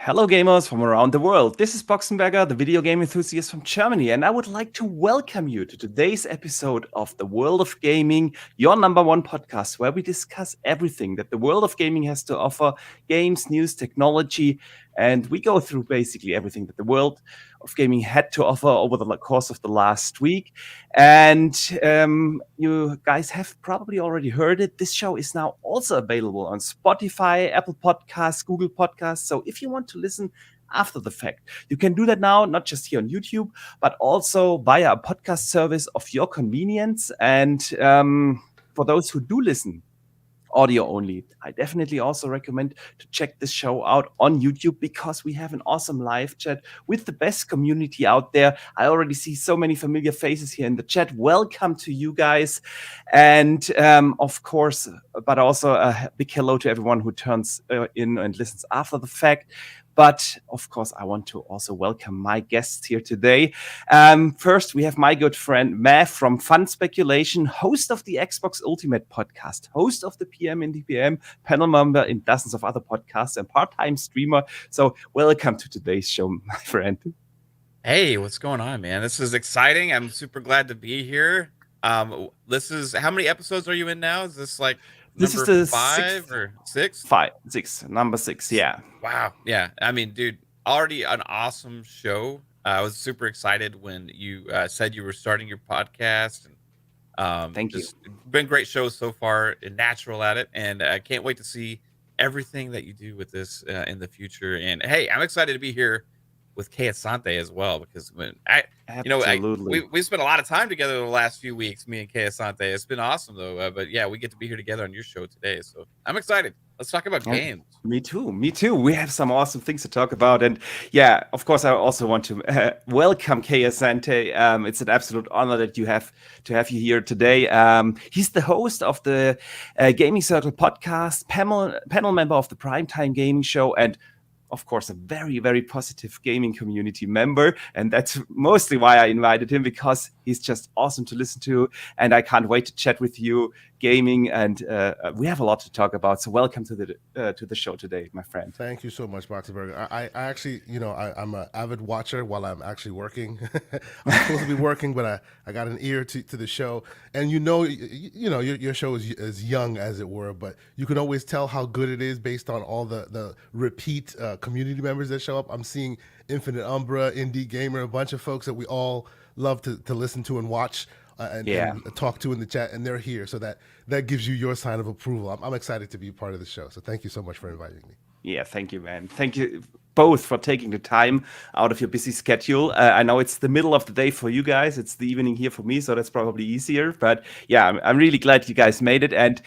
Hello, gamers from around the world. This is Boxenberger, the video game enthusiast from Germany, and I would like to welcome you to today's episode of The World of Gaming, your number one podcast, where we discuss everything that the world of gaming has to offer games, news, technology, and we go through basically everything that the world of gaming had to offer over the course of the last week. And you guys have probably already heard it. This show is now also available on Spotify, Apple Podcasts, Google Podcasts. So if you want to listen after the fact, you can do that now, not just here on YouTube, but also via a podcast service of your convenience. And for those who do listen audio only, I definitely also recommend to check this show out on YouTube because we have an awesome live chat with the best community out there. I already see so many familiar faces here in the chat. Welcome to you guys. And of course, but also a big hello to everyone who turns in and listens after the fact. But of course, I want to also welcome my guests here today. First, we have my good friend Mav from Fun Speculation, host of the Xbox Ultimate podcast, host of the PM in DPM, panel member in dozens of other podcasts, and part-time streamer. So welcome to today's show, my friend. Hey, what's going on, man? This is exciting. I'm super glad to be here. This is how many episodes are you in now? Is this like This is number the 5 or 6? number six. Yeah. Wow. Yeah. I mean, dude, already an awesome show. I was super excited when you said you were starting your podcast. And Thank you. just been great shows so far and natural at it. And I can't wait to see everything that you do with this in the future. And hey, I'm excited to be here with Kay Asante as well, because when Absolutely. we spent a lot of time together the last few weeks, me and Kay Asante. It's been awesome though. But yeah, we get to be here together on your show today. So I'm excited. Let's talk about games. Me too. Me too. We have some awesome things to talk about, and yeah, of course, I also want to welcome Kay Asante. It's an absolute honor that you have you here today. He's the host of the Gaming Circle podcast, panel member of the Primetime Gaming Show, and of course, a very, very positive gaming community member. And that's mostly why I invited him, because he's just awesome to listen to. And I can't wait to chat with you gaming. And we have a lot to talk about. So welcome to the show today, my friend. Thank you so much, Boxenberger. I actually, I'm an avid watcher while I'm actually working. I'm supposed to be working, but I got an ear to the show. And your show is as young as it were, but you can always tell how good it is based on all the repeat community members that show up. I'm seeing Infinite Umbra, Indie Gamer, a bunch of folks that we all love to listen to and watch and talk to in the chat, and they're here. So that gives you your sign of approval. I'm excited to be part of the show. So thank you so much for inviting me. Yeah, thank you, man. Thank you both for taking the time out of your busy schedule. I know it's the middle of the day for you guys. It's the evening here for me, so that's probably easier. But yeah, I'm really glad you guys made it. And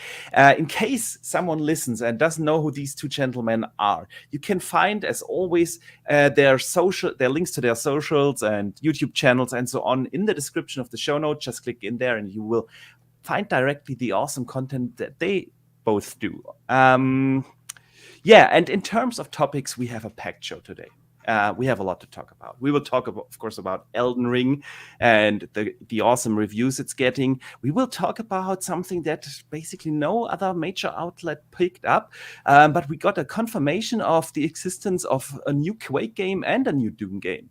in case someone listens and doesn't know who these two gentlemen are, you can find, as always, their links to their socials and YouTube channels and so on in the description of the show notes. Just click in there and you will find directly the awesome content that they both do. Yeah, and in terms of topics, we have a packed show today. We have a lot to talk about. We will talk, of course, about Elden Ring and the awesome reviews it's getting. We will talk about something that basically no other major outlet picked up, but we got a confirmation of the existence of a new Quake game and a new Doom game.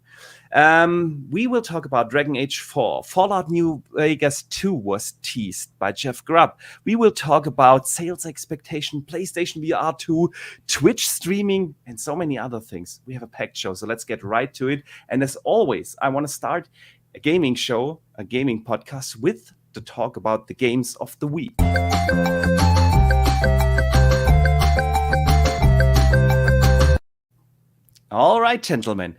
We will talk about Dragon Age 4. Fallout New Vegas 2 was teased by Jeff Grubb. We will talk about sales expectation, PlayStation VR 2, Twitch streaming, and so many other things. We have a packed show, so let's get right to it. And as always, I want to start a gaming show, a gaming podcast, with the talk about the games of the week. All right, gentlemen.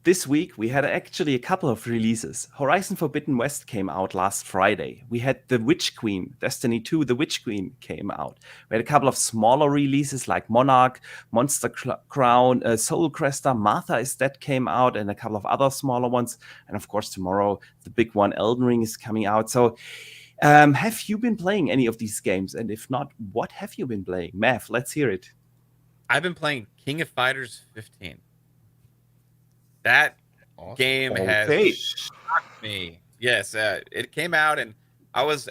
This week, we had actually a couple of releases. Horizon Forbidden West came out last Friday. We had The Witch Queen, Destiny 2, The Witch Queen came out. We had a couple of smaller releases like Monarch, Monster Crown, Soul Crester, Martha is Dead came out, and a couple of other smaller ones. And of course, tomorrow, the big one, Elden Ring, is coming out. So have you been playing any of these games? And if not, what have you been playing? Mav, let's hear it. I've been playing King of Fighters 15. That game has shocked me. Yes, it came out, and I was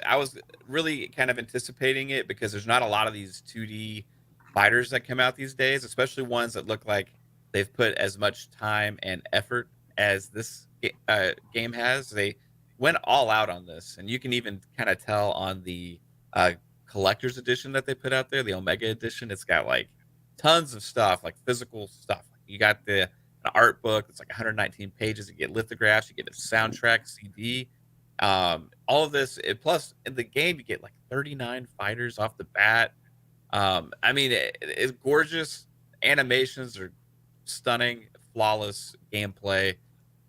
really kind of anticipating it because there's not a lot of these 2D fighters that come out these days, especially ones that look like they've put as much time and effort as this game has. They went all out on this, and you can even kind of tell on the collector's edition that they put out there, the Omega edition. It's got like tons of stuff, like physical stuff. You got the an art book that's like 119 pages. You get lithographs. You get a soundtrack CD. All of this, plus in the game, you get like 39 fighters off the bat. I mean, it's gorgeous. Animations are stunning, flawless gameplay,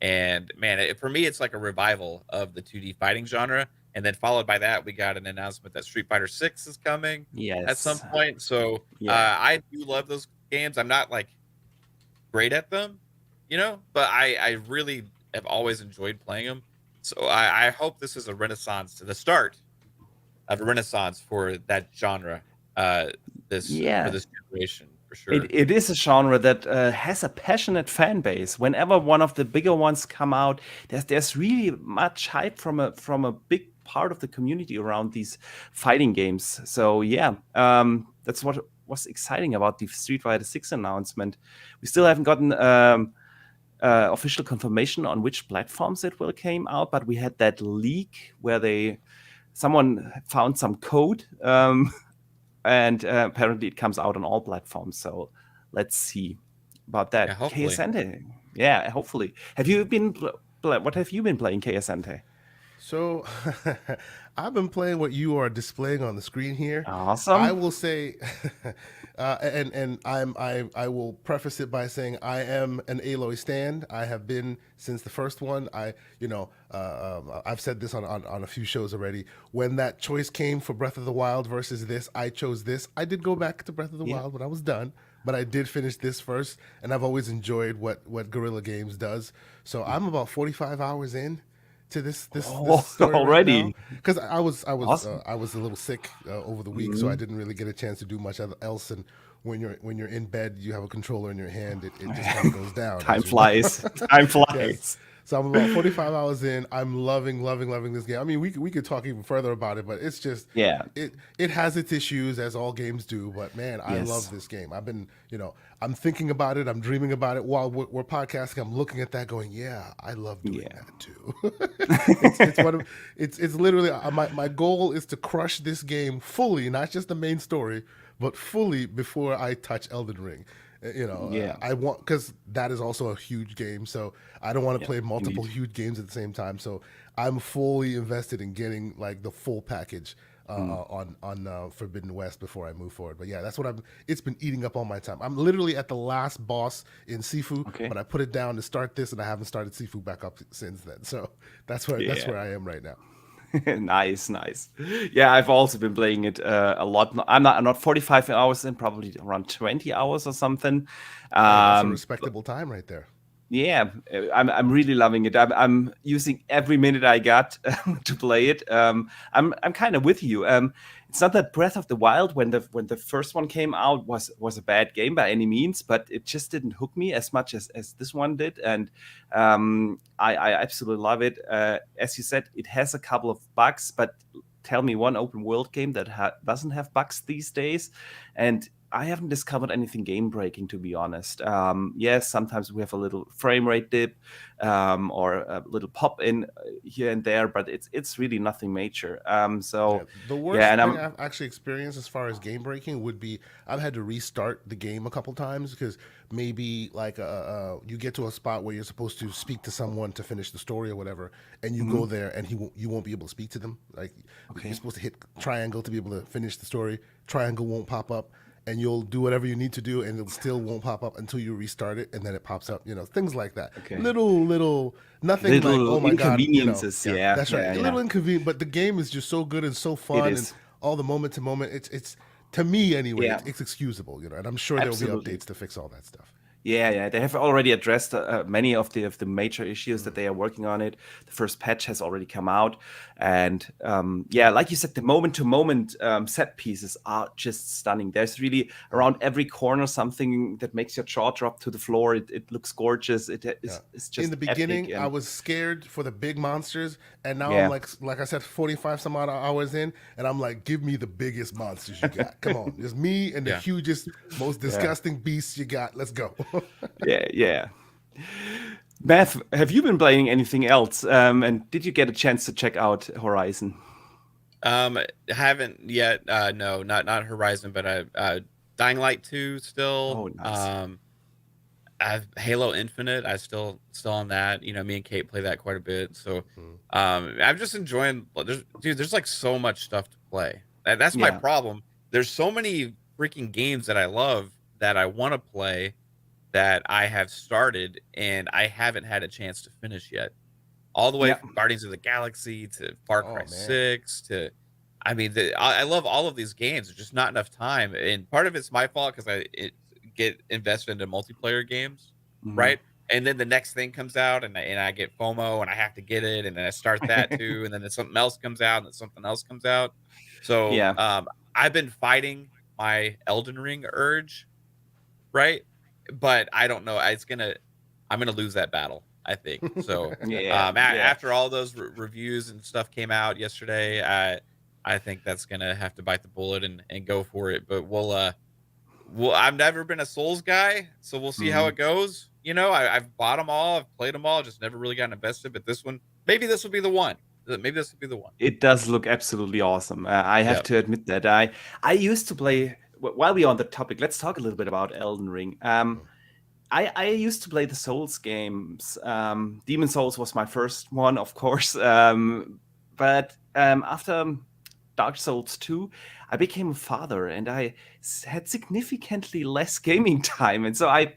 and man, for me, it's like a revival of the 2D fighting genre. And then followed by that, we got an announcement that Street Fighter 6 is coming at some point. So I do love those games. I'm not like great at them, but I really have always enjoyed playing them. So I hope this is a renaissance, to the start of a renaissance for that genre. For this generation, for sure. It is a genre that has a passionate fan base. Whenever one of the bigger ones come out, there's really much hype from a big part of the community around these fighting games. So that's what was exciting about the Street Fighter 6 announcement. We still haven't gotten official confirmation on which platforms it will came out, but we had that leak where someone found some code. And apparently it comes out on all platforms. So let's see about that. Hopefully. Asante. Yeah, hopefully. What have you been playing, Asante? So I've been playing what you are displaying on the screen here. Awesome. I will say, and I will preface it by saying I am an Aloy stand. I have been since the first one. I've said this on a few shows already. When that choice came for Breath of the Wild versus this, I chose this. I did go back to Breath of the Wild when I was done, but I did finish this first, and I've always enjoyed what Guerrilla Games does. So I'm about 45 hours in to this story already, because I was awesome. I was a little sick over the week, so I didn't really get a chance to do much else. And when you're in bed, you have a controller in your hand, it just kind of goes down. Time flies. Time flies. Yes. So I'm about 45 hours in. I'm loving this game. I mean, we could talk even further about it, but it's just it has its issues, as all games do. But man, I love this game. I've been I'm thinking about it. I'm dreaming about it while we're podcasting. I'm looking at that, going, yeah, I love doing that too. it's literally my goal is to crush this game fully, not just the main story, but fully before I touch Elden Ring. I want, because that is also a huge game, so I don't want to play multiple huge games at the same time. So I'm fully invested in getting like the full package on Forbidden West before I move forward. But yeah, that's what it's been eating up all my time. I'm literally at the last boss in Sifu, but I put it down to start this, and I haven't started Sifu back up since then. So that's where I am right now. Nice. Yeah, I've also been playing it a lot. I'm not 45 hours in, probably around 20 hours or something. That's a respectable time right there. Yeah, I'm really loving it. I'm using every minute I got to play it. I'm kind of with you. It's not that Breath of the Wild, when the first one came out, was a bad game by any means, but it just didn't hook me as much as this one did, and I absolutely love it. As you said, it has a couple of bugs, but tell me one open world game that doesn't have bugs these days, and I haven't discovered anything game breaking, to be honest. Yes, sometimes we have a little frame rate dip or a little pop in here and there, but it's really nothing major. The worst thing I've actually experienced as far as game breaking would be I've had to restart the game a couple times because maybe like you get to a spot where you're supposed to speak to someone to finish the story or whatever, and you go there and you won't be able to speak to them. Like you're supposed to hit triangle to be able to finish the story. Triangle won't pop up. And you'll do whatever you need to do, and it still won't pop up until you restart it, and then it pops up. Things like that. Okay. Little, nothing like, oh my god, inconveniences. That's right. A little inconvenient, but the game is just so good and so fun, and all the moment to moment. It's to me anyway. It's excusable, and I'm sure there will be updates to fix all that stuff. Yeah, they have already addressed many of the major issues that they are working on it. The first patch has already come out, and like you said, the moment-to-moment set pieces are just stunning. There's really around every corner something that makes your jaw drop to the floor. It looks gorgeous. It's just in the beginning, I was scared for the big monsters, and now I'm like I said, 45 some odd hours in, and I'm like, give me the biggest monsters you got. Come on, just me and the hugest, most disgusting beasts you got. Let's go. Yeah. Beth, have you been playing anything else? And did you get a chance to check out Horizon? Haven't yet. No, not Horizon, but Dying Light 2 still. Oh, nice. I've Halo Infinite. I still on that. You know, me and Kate play that quite a bit. So, I'm just enjoying. There's like so much stuff to play. That's my problem. There's so many freaking games that I love that I want to play that I have started and I haven't had a chance to finish yet. All the way from Guardians of the Galaxy to Far Cry 6 to, I mean, I love all of these games. There's just not enough time, and part of it's my fault because I get invested into multiplayer games, right? And then the next thing comes out, and I get FOMO, and I have to get it, and then I start that too, and then something else comes out, and then something else comes out. So I've been fighting my Elden Ring urge, right? But I don't know. I'm gonna lose that battle, I think. So after all those reviews and stuff came out yesterday, I think that's gonna have to bite the bullet and go for it. But I've never been a Souls guy, so we'll see how it goes. You know, I've bought them all, I've played them all, just never really gotten invested. But this one, maybe this will be the one. Maybe this will be the one. It does look absolutely awesome. I have to admit that I used to play. While we're on the topic, let's talk a little bit about Elden Ring. I used to play the Souls games. Demon Souls was my first one, of course. But after Dark Souls 2, I became a father and I had significantly less gaming time. And so I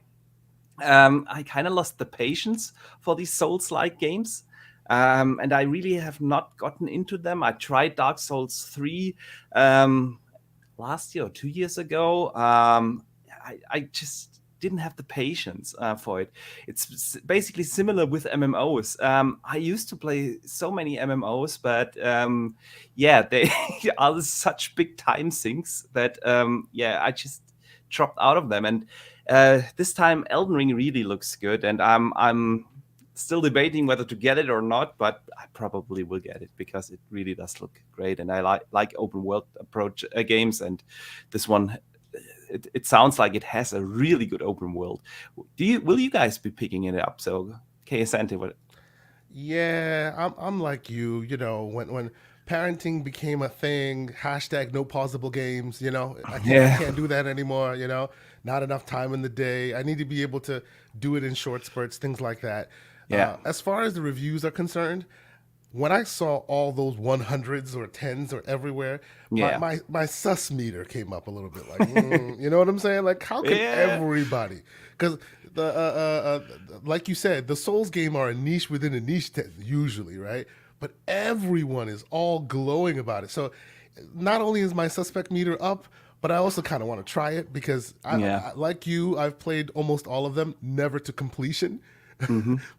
kind of lost the patience for these Souls-like games. And I really have not gotten into them. I tried Dark Souls 3 last year or 2 years ago. I just didn't have the patience for it. It's basically similar with MMOs. I used to play so many MMOs, but they are such big time sinks that I just dropped out of them. And this time Elden Ring really looks good, and I'm still debating whether to get it or not, but I probably will get it because it really does look great, and I like open world approach games, and this one. It sounds like it has a really good open world. Will you guys be picking it up? So, Asante, what? Yeah, I'm like you. You know, when parenting became a thing, hashtag no pausable games. You know, I can't do that anymore. You know, not enough time in the day. I need to be able to do it in short spurts, things like that. As far as the reviews are concerned, when I saw all those 100s or 10s or everywhere, my sus meter came up a little bit. Like, you know what I'm saying? Like, how can everybody? Because like you said, the Souls game are a niche within a niche usually, right? But everyone is all glowing about it. So not only is my suspect meter up, but I also kind of want to try it because I, like you, I've played almost all of them, never to completion.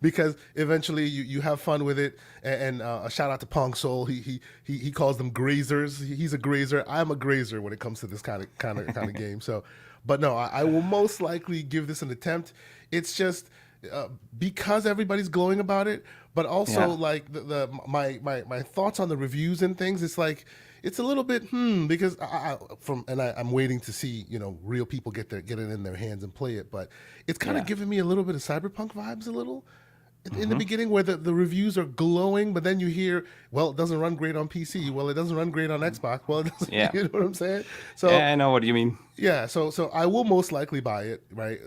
Because eventually you have fun with it, and a shout out to Pong Soul. He calls them grazers. He's a grazer. I'm a grazer when it comes to this kind of game. So, but no, I will most likely give this an attempt. It's just because everybody's glowing about it, but also like my thoughts on the reviews and things. It's like it's a little bit because I'm waiting to see real people get it in their hands and play it, but it's kind of giving me a little bit of Cyberpunk vibes a little in the beginning where the reviews are glowing, but then you hear, well, it doesn't run great on PC, well, it doesn't run great on Xbox, well, it doesn't, you know what I'm saying? So I know what you mean. Yeah, so I will most likely buy it, right?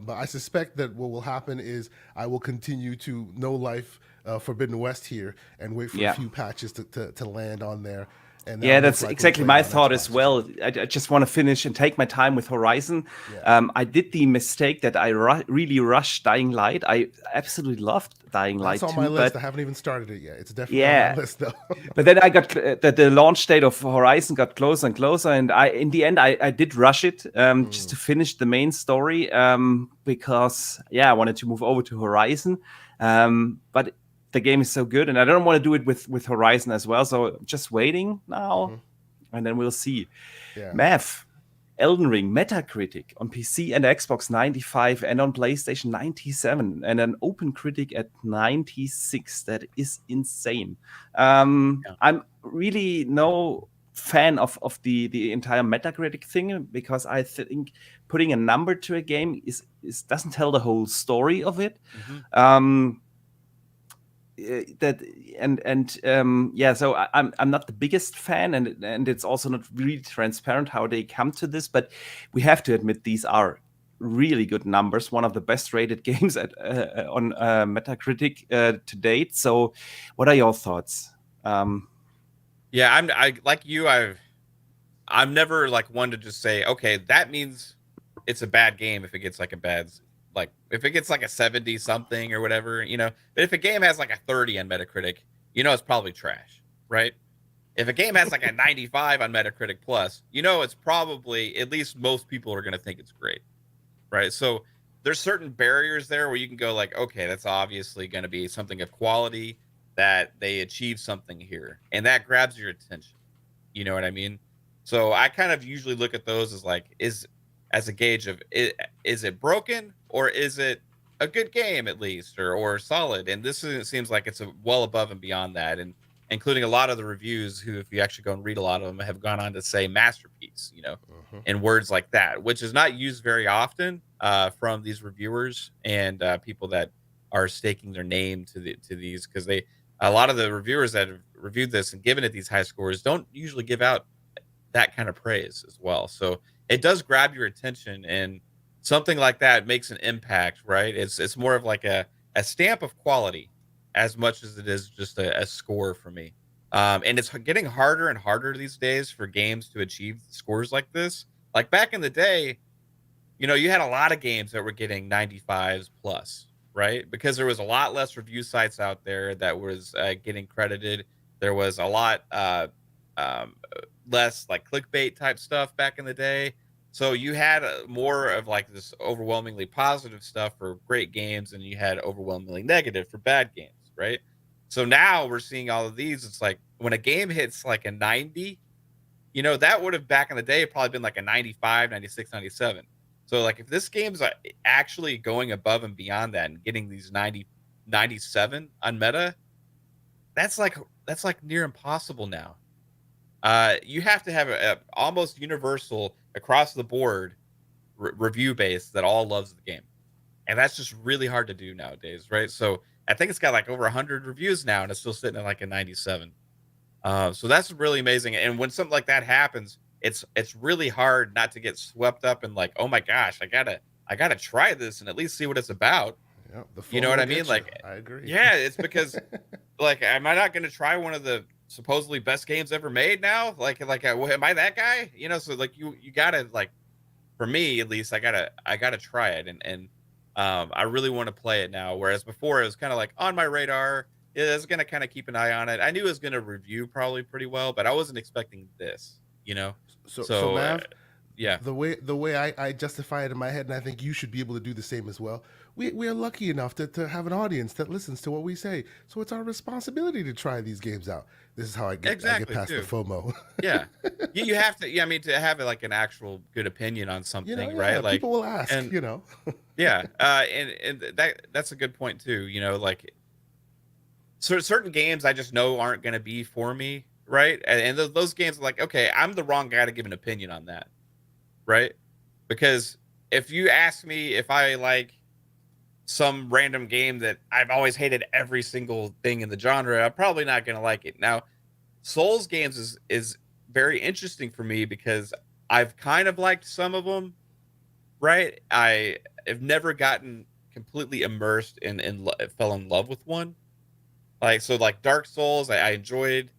But I suspect that what will happen is I will continue to No Life Forbidden West here and wait for a few patches to land on there. And that's exactly my thought as well. I just want to finish and take my time with Horizon. I did the mistake that I really rushed Dying Light. I absolutely loved Dying Light. That's on my list. I haven't even started it yet. It's definitely on my list, though. But then I got the launch date of Horizon got closer and closer, and in the end I did rush it just to finish the main story because I wanted to move over to Horizon, but the game is so good, and I don't want to do it with Horizon as well. So just waiting now, and then we'll see. Math, Elden Ring, Metacritic on PC and Xbox 95, and on PlayStation 97, and an Open Critic at 96. That is insane. I'm really no fan of the entire Metacritic thing, because I think putting a number to a game is doesn't tell the whole story of it. So I'm not the biggest fan, and it's also not really transparent how they come to this, but we have to admit these are really good numbers, one of the best rated games on Metacritic to date. So what are your thoughts? Yeah, I like you. I'm never like one to just say, okay, that means it's a bad game if it gets like a bad, like if it gets like a 70 something or whatever, But if a game has like a 30 on Metacritic, it's probably trash, right? If a game has like a 95 on Metacritic Plus, it's probably, at least most people are going to think it's great, right? So there's certain barriers there where you can go like, okay, that's obviously going to be something of quality, that they achieve something here, and that grabs your attention. You know what I mean? So I kind of usually look at those as like, as a gauge of, is it broken, or is it a good game at least, or solid? And seems like it's well above and beyond that, and including a lot of the reviews, who, if you actually go and read a lot of them, have gone on to say masterpiece, and words like that, which is not used very often from these reviewers and people that are staking their name to these, because a lot of the reviewers that have reviewed this and given it these high scores don't usually give out that kind of praise as well. So it does grab your attention, and something like that makes an impact, right? It's more of like a stamp of quality, as much as it is just a score for me. And it's getting harder and harder these days for games to achieve scores like this. Like back in the day, you had a lot of games that were getting 95s plus, right? Because there was a lot less review sites out there that was getting credited. There was a lot um, less like clickbait type stuff back in the day. So you had more of like this overwhelmingly positive stuff for great games, and you had overwhelmingly negative for bad games, right? So now we're seeing all of these. It's like when a game hits like a 90, that would have back in the day probably been like a 95, 96, 97. So like if this game's actually going above and beyond that and getting these 90, 97 on meta, that's like near impossible now. You have to have a almost universal across the board review base that all loves the game, and that's just really hard to do nowadays, right? So I think it's got like over 100 reviews now, and it's still sitting at like a 97. So that's really amazing. And when something like that happens, it's really hard not to get swept up in like, oh my gosh, I gotta try this and at least see what it's about. Yeah, the You know what I FOMO mean? gets you. Like, I agree. yeah, it's because like, am I not going to try one of the supposedly best games ever made now? Am I that guy? So like you gotta, like, for me at least, I gotta try it, and I really want to play it now. Whereas before it was kind of like on my radar. Yeah, I was gonna kind of keep an eye on it. I knew it was gonna review probably pretty well, but I wasn't expecting this. So So Mav, yeah, the way I justify it in my head, and I think you should be able to do the same as well. We are lucky enough to have an audience that listens to what we say, so it's our responsibility to try these games out. This is how I get exactly past the too. FOMO. Yeah, you have to. Yeah, I mean, to have like an actual good opinion on something, Yeah, right? Like, people will ask. and You know, yeah, and that's a good point too. Like, certain games I just know aren't going to be for me, right? And those games are like, okay, I'm the wrong guy to give an opinion on that, right? Because if you ask me if I like some random game that I've always hated every single thing in the genre, I'm probably not going to like it. Now, Souls games is very interesting for me because I've kind of liked some of them, right? I have never gotten completely immersed fell in love with one. Like, so like Dark Souls, I enjoyed,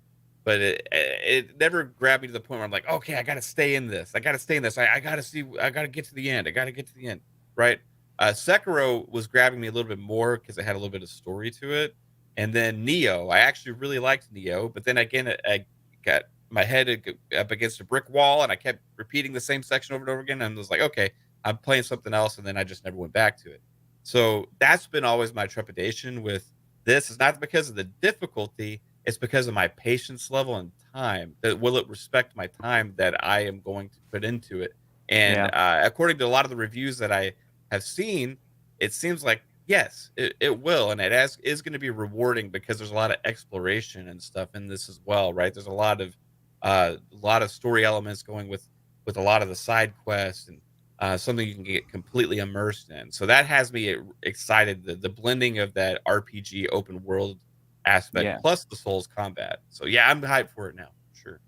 but it never grabbed me to the point where I'm like, okay, I gotta stay in this. I gotta stay in this. I gotta see. I gotta get to the end. I gotta get to the end. Right. Sekiro was grabbing me a little bit more because it had a little bit of story to it. And then Neo, I actually really liked Neo, but then again, I got my head up against a brick wall, and I kept repeating the same section over and over again. And I was like, okay, I'm playing something else, and then I just never went back to it. So that's been always my trepidation with this. Is not because of the difficulty, it's because of my patience level and time. That will it respect my time that I am going to put into it? And Yeah. according to a lot of the reviews that I have seen, it seems like yes, it will, and is going to be rewarding because there's a lot of exploration and stuff in this as well, right? There's a lot of a lot of story elements going with a lot of the side quests, and something you can get completely immersed in. So that has me excited. The blending of that RPG open world aspect Yeah. plus the Souls combat. So yeah, I'm hyped for it now. Sure.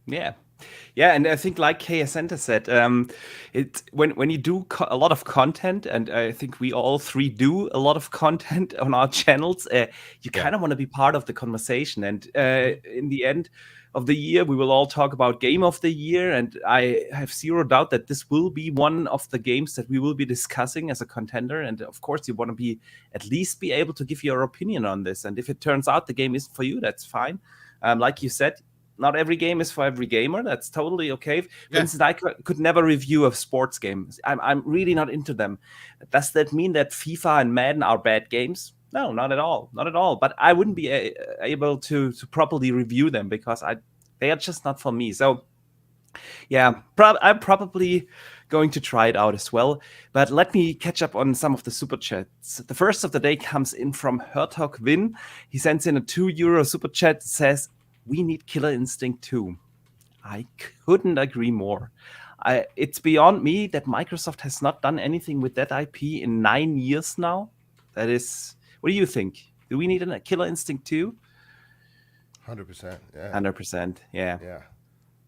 Yeah. Yeah, and I think like Asante said, it when you do a lot of content, and I think we all three do a lot of content on our channels, you Yeah. kind of want to be part of the conversation. And in the end of the year, we will all talk about Game of the Year, and I have zero doubt that this will be one of the games that we will be discussing as a contender. And of course, you want to be at least be able to give your opinion on this. And if it turns out the game isn't for you, that's fine. Like you said, not every game is for every gamer. That's totally okay. For instance, I could never review a sports game. I'm really not into them. Does that mean that FIFA and Madden are bad games? No, not at all. Not at all. But I wouldn't be able to properly review them because they are just not for me. So yeah, I'm probably going to try it out as well. But let me catch up on some of the super chats. The first of the day comes in from Hertog Win. He sends in a €2 super chat. Says, we need Killer Instinct 2. I couldn't agree more. It's beyond me that Microsoft has not done anything with that IP in 9 years now. That is, what do you think? Do we need a Killer Instinct 2? 100%. Yeah. 100%. Yeah. Yeah.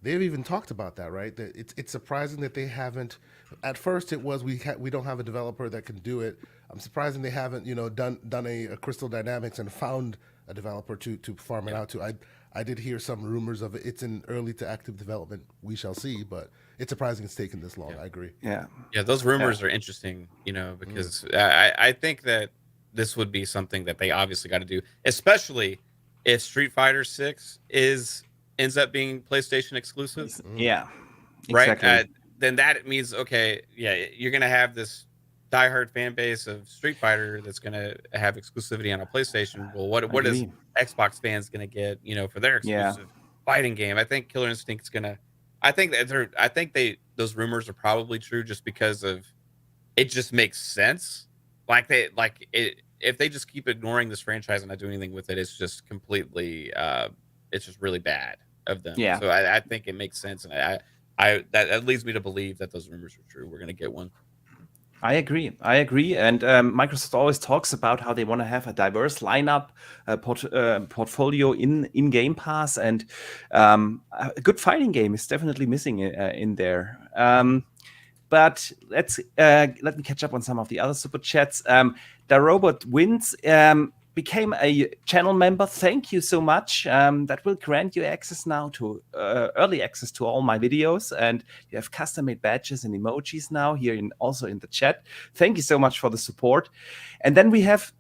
They've even talked about that, right? That it's surprising that they haven't. At first, it was we don't have a developer that can do it. I'm surprised they haven't, done a Crystal Dynamics and found a developer to farm it out to. I did hear some rumors of it. It's in early to active development. We shall see, but it's surprising it's taken this long. I agree. Yeah. Yeah, those rumors are interesting, because I think that this would be something that they obviously got to do, especially if Street Fighter 6 ends up being PlayStation exclusive. Yeah. Exactly. Right? Then that means, okay, yeah, you're going to have this diehard fan base of Street Fighter that's going to have exclusivity on a PlayStation. Well, what is Xbox fans going to get, for their exclusive fighting game? I think Killer Instinct's going to, I think those rumors are probably true just because of it just makes sense. If they just keep ignoring this franchise and not doing anything with it, it's just completely, it's just really bad of them. Yeah. So I think it makes sense. And that leads me to believe that those rumors are true. We're going to get one. I agree. And Microsoft always talks about how they want to have a diverse lineup, portfolio in Game Pass, and a good fighting game is definitely missing in there. But let me catch up on some of the other super chats. The Robot Wins became a channel member. Thank you so much. That will grant you access now to early access to all my videos, and you have custom-made badges and emojis now here also in the chat. Thank you so much for the support. And then we have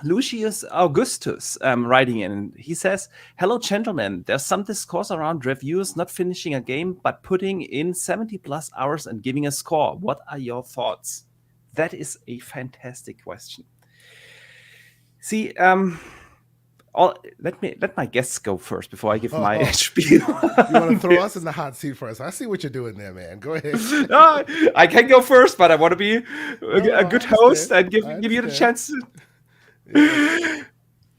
Lucius Augustus writing in. He says, hello, gentlemen. There's some discourse around reviewers not finishing a game, but putting in 70 plus hours and giving a score. What are your thoughts? That is a fantastic question. See, let my guests go first before I give my spiel. You want to throw us in the hot seat first? I see what you're doing there, man. Go ahead. I can go first, but I want to be a good host and give you the chance to...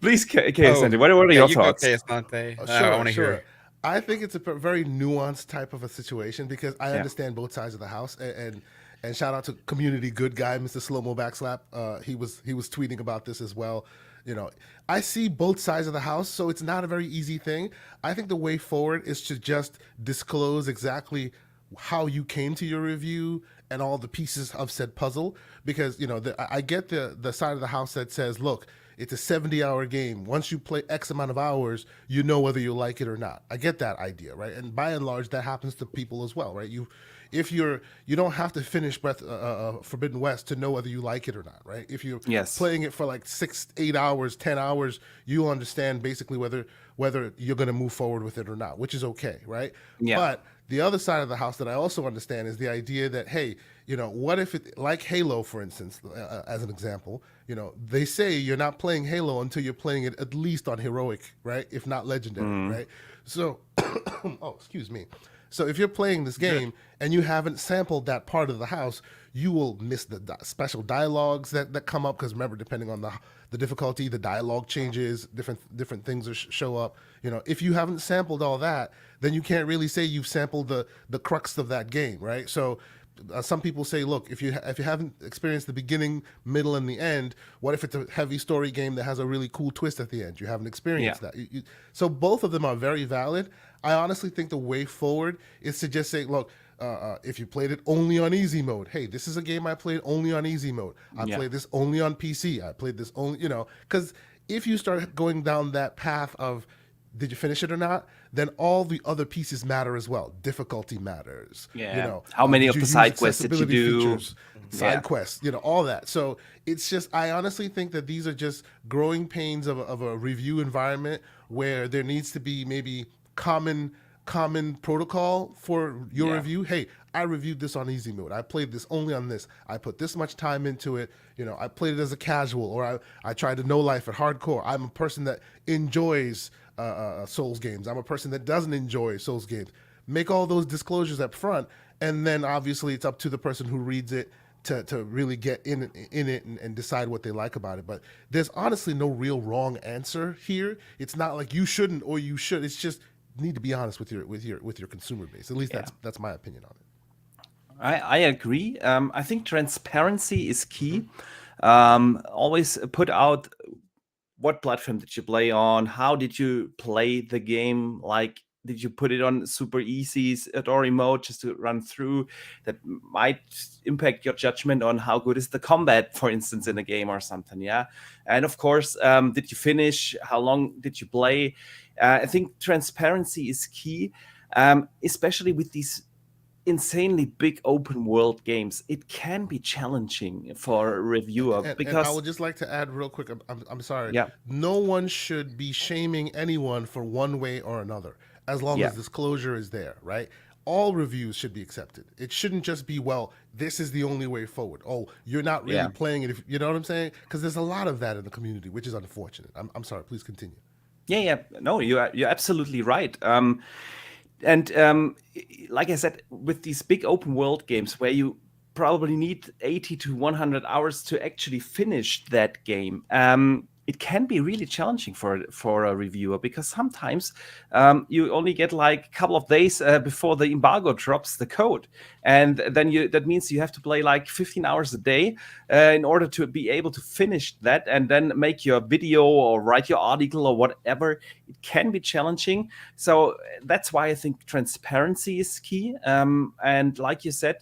Please, Asante, what are your thoughts? Asante. Sure, I want to hear it. I think it's a very nuanced type of a situation because I understand both sides of the house, and shout out to community good guy, Mr. Slow-Mo Backslap. He was tweeting about this as well. I see both sides of the house, so it's not a very easy thing. I think the way forward is to just disclose exactly how you came to your review and all the pieces of said puzzle, because I get the side of the house that says, look, it's a 70-hour game. Once you play X amount of hours, you know whether you like it or not. I get that idea, right? And by and large, that happens to people as well, right? You don't have to finish Forbidden West to know whether you like it or not, right? If you're playing it for like 6, 8 hours, 10 hours, you'll understand basically whether you're going to move forward with it or not, which is okay, right? Yeah. But the other side of the house that I also understand is the idea that, hey, what if it, like Halo, for instance, as an example, they say you're not playing Halo until you're playing it at least on heroic, right? If not legendary, right? So, excuse me. So if you're playing this game and you haven't sampled that part of the house, you will miss the special dialogues that come up, because remember, depending on the difficulty, the dialogue changes, different things show up. If you haven't sampled all that, then you can't really say you've sampled the crux of that game, right? So some people say, look, if you haven't experienced the beginning, middle, and the end, what if it's a heavy story game that has a really cool twist at the end? You haven't experienced that. So both of them are very valid. I honestly think the way forward is to just say, look, if you played it only on easy mode, hey, this is a game I played only on easy mode. I played this only on PC. I played this only, because if you start going down that path of did you finish it or not, then all the other pieces matter as well. Difficulty matters. How many of the side quests did you do? Features, side quests, all that. So it's just, I honestly think that these are just growing pains of a review environment where there needs to be maybe common protocol for your review. Hey, I reviewed this on easy mode. I played this only on this. I put this much time into it. I played it as a casual, or I tried to know life at hardcore. I'm a person that enjoys Souls games. I'm a person that doesn't enjoy Souls games. Make all those disclosures up front, and then obviously it's up to the person who reads it to really get in it and decide what they like about it. But there's honestly no real wrong answer here. It's not like you shouldn't or you should. It's just need to be honest with your consumer base. At least that's my opinion on it. I agree. I think transparency is key. Always put out what platform did you play on? How did you play the game? Like, did you put it on super easy story mode just to run through? That might impact your judgment on how good is the combat, for instance, in a game or something. Yeah. And of course, did you finish? How long did you play? I think transparency is key, especially with these insanely big open world games. It can be challenging for a reviewer because and I would just like to add real quick. I'm sorry. Yeah. No one should be shaming anyone for one way or another, as long as disclosure is there, right? All reviews should be accepted. It shouldn't just be, well, this is the only way forward. Oh, you're not really playing it. If you know what I'm saying? Because there's a lot of that in the community, which is unfortunate. I'm sorry. Please continue. Yeah. No, you're absolutely right. And like I said, with these big open world games where you probably need 80 to 100 hours to actually finish that game, it can be really challenging for a reviewer, because sometimes you only get like a couple of days before the embargo drops the code. And then that means you have to play like 15 hours a day in order to be able to finish that and then make your video or write your article or whatever. It can be challenging. So that's why I think transparency is key. And like you said,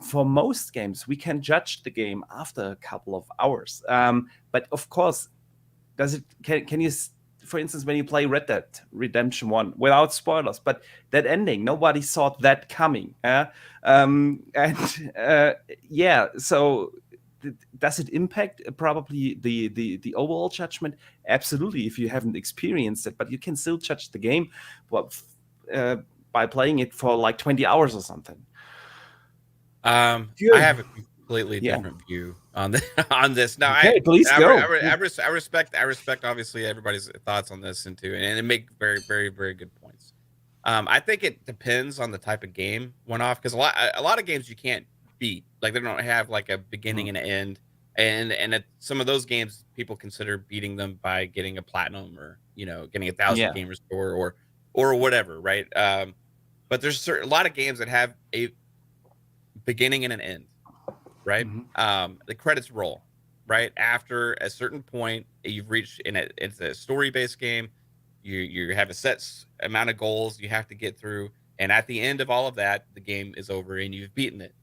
for most games, we can judge the game after a couple of hours. But of course, can you, for instance, when you play Red Dead Redemption 1, without spoilers, but that ending, nobody saw that coming. So does it impact probably the overall judgment? Absolutely, if you haven't experienced it, but you can still judge the game by playing it for like 20 hours or something. I have a completely different view on this. Now, please go. I respect obviously everybody's thoughts on this and it make very, very, very good points. I think it depends on the type of game went off, because a lot of games you can't beat, like they don't have like a beginning and an end, and some of those games people consider beating them by getting a platinum or getting 1,000 gamer score or whatever, right? But there's a lot of games that have a beginning and an end, right? The credits roll right after a certain point you've reached it's a story-based game. You have a set amount of goals you have to get through, and at the end of all of that, the game is over and you've beaten it.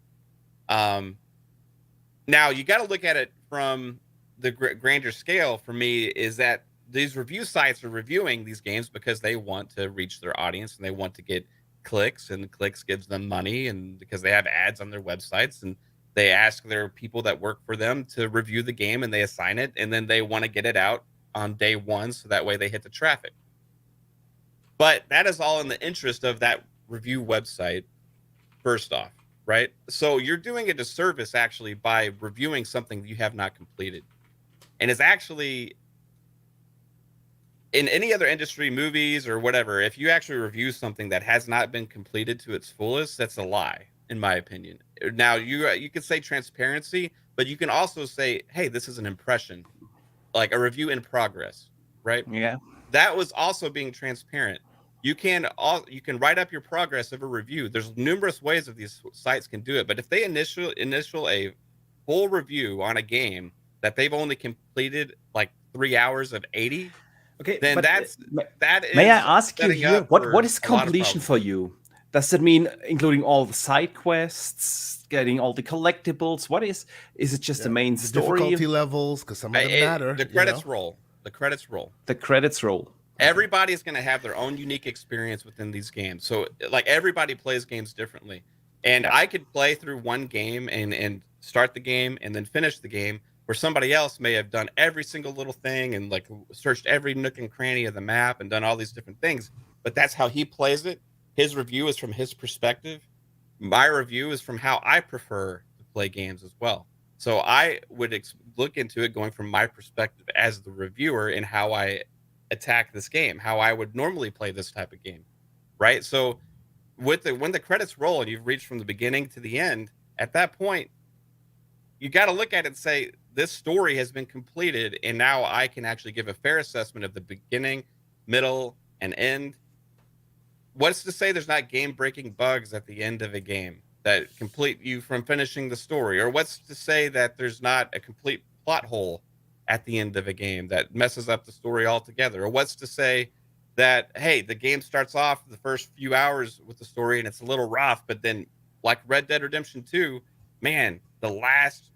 Now you got to look at it from the grander scale. For me, is that these review sites are reviewing these games because they want to reach their audience and they want to get clicks, and clicks gives them money, and because they have ads on their websites, and they ask their people that work for them to review the game, and they assign it, and then they want to get it out on day one so that way they hit the traffic. But that is all in the interest of that review website, first off, right? So you're doing a disservice actually by reviewing something you have not completed, and it's actually in any other industry, movies or whatever, if you actually review something that has not been completed to its fullest, that's a lie, in my opinion. Now, you could say transparency, but you can also say, hey, this is an impression, like a review in progress, right? Yeah. That was also being transparent. You can write up your progress of a review. There's numerous ways that these sites can do it, but if they initial a full review on a game that they've only completed like 3 hours of 80, Okay, then but that may is I ask you setting here, up what for is a lot of completion problems. for you? Does that mean including all the side quests, getting all the collectibles? What is it just the main The story? difficulty levels, because some of them matter. The credits roll. The credits roll. The credits roll. Everybody's going to have their own unique experience within these games. So like everybody plays games differently. And I could play through one game and start the game and then finish the game, where somebody else may have done every single little thing and like searched every nook and cranny of the map and done all these different things. But that's how he plays it. His review is from his perspective. My review is from how I prefer to play games as well. So I would look into it going from my perspective as the reviewer and how I attack this game, how I would normally play this type of game, right? So when the credits roll and you've reached from the beginning to the end, at that point, you got to look at it and say, this story has been completed, and now I can actually give a fair assessment of the beginning, middle, and end. What's to say there's not game-breaking bugs at the end of a game that complete you from finishing the story? Or what's to say that there's not a complete plot hole at the end of a game that messes up the story altogether? Or what's to say that, hey, the game starts off the first few hours with the story and it's a little rough, but then like Red Dead Redemption 2, man, the last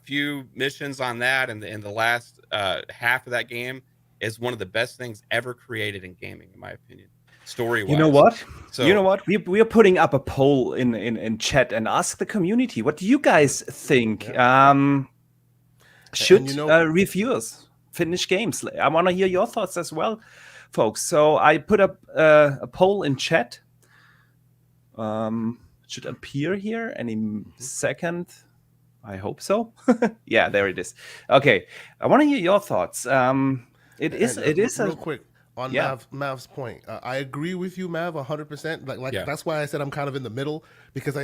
few missions on that and the last half of that game is one of the best things ever created in gaming, in my opinion, story-wise. You know what? So, you know what? We are putting up a poll in chat and ask the community. What do you guys think? Should reviewers finish games? I want to hear your thoughts as well, folks. So I put up a poll in chat. Should appear here any second. I hope so. Yeah, there it is. Okay, I want to hear your thoughts. It is real quick on Mav's point. I agree with you, Mav, 100%. Like that's why I said I'm kind of in the middle, because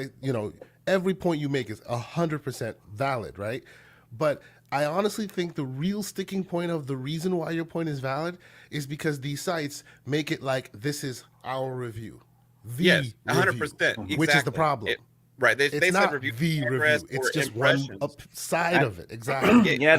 every point you make is 100% valid, right? But I honestly think the real sticking point of the reason why your point is valid is because these sites make it like this is our review. Yes, 100%. Which is the problem. Right. They it's not review the review. It's just one side of it. Exactly. Yeah,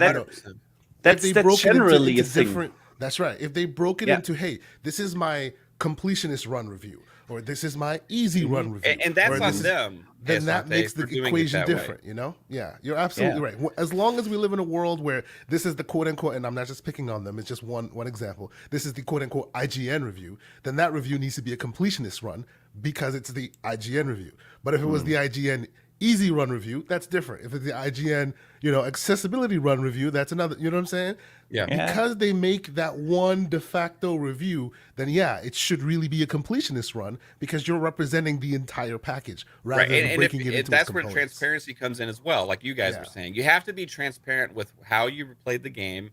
that's generally a thing. Different. That's right. If they broke it into, hey, this is my completionist run review, or this is my easy run review, and that's on them. Then that makes the equation different. You know? Yeah, you're absolutely right. As long as we live in a world where this is the quote unquote, and I'm not just picking on them, it's just one example. This is the quote unquote IGN review. Then that review needs to be a completionist run because it's the IGN review. But if it was the IGN easy run review, that's different. If it's the IGN, accessibility run review, that's another, you know what I'm saying? Yeah. Because they make that one de facto review, then it should really be a completionist run because you're representing the entire package rather than breaking it into that's where transparency comes in as well, like you guys were saying. You have to be transparent with how you played the game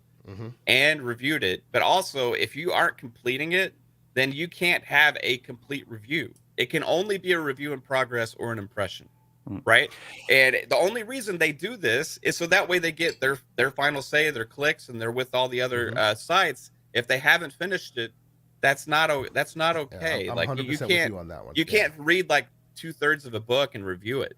and reviewed it. But also, if you aren't completing it, then you can't have a complete review. It can only be a review in progress or an impression. Right. And the only reason they do this is so that way they get their final say, their clicks, and they're with all the other sites. If they haven't finished it, that's not okay. I'm like 100% you can't with you on that one. You can't read like 2/3 of a book and review it.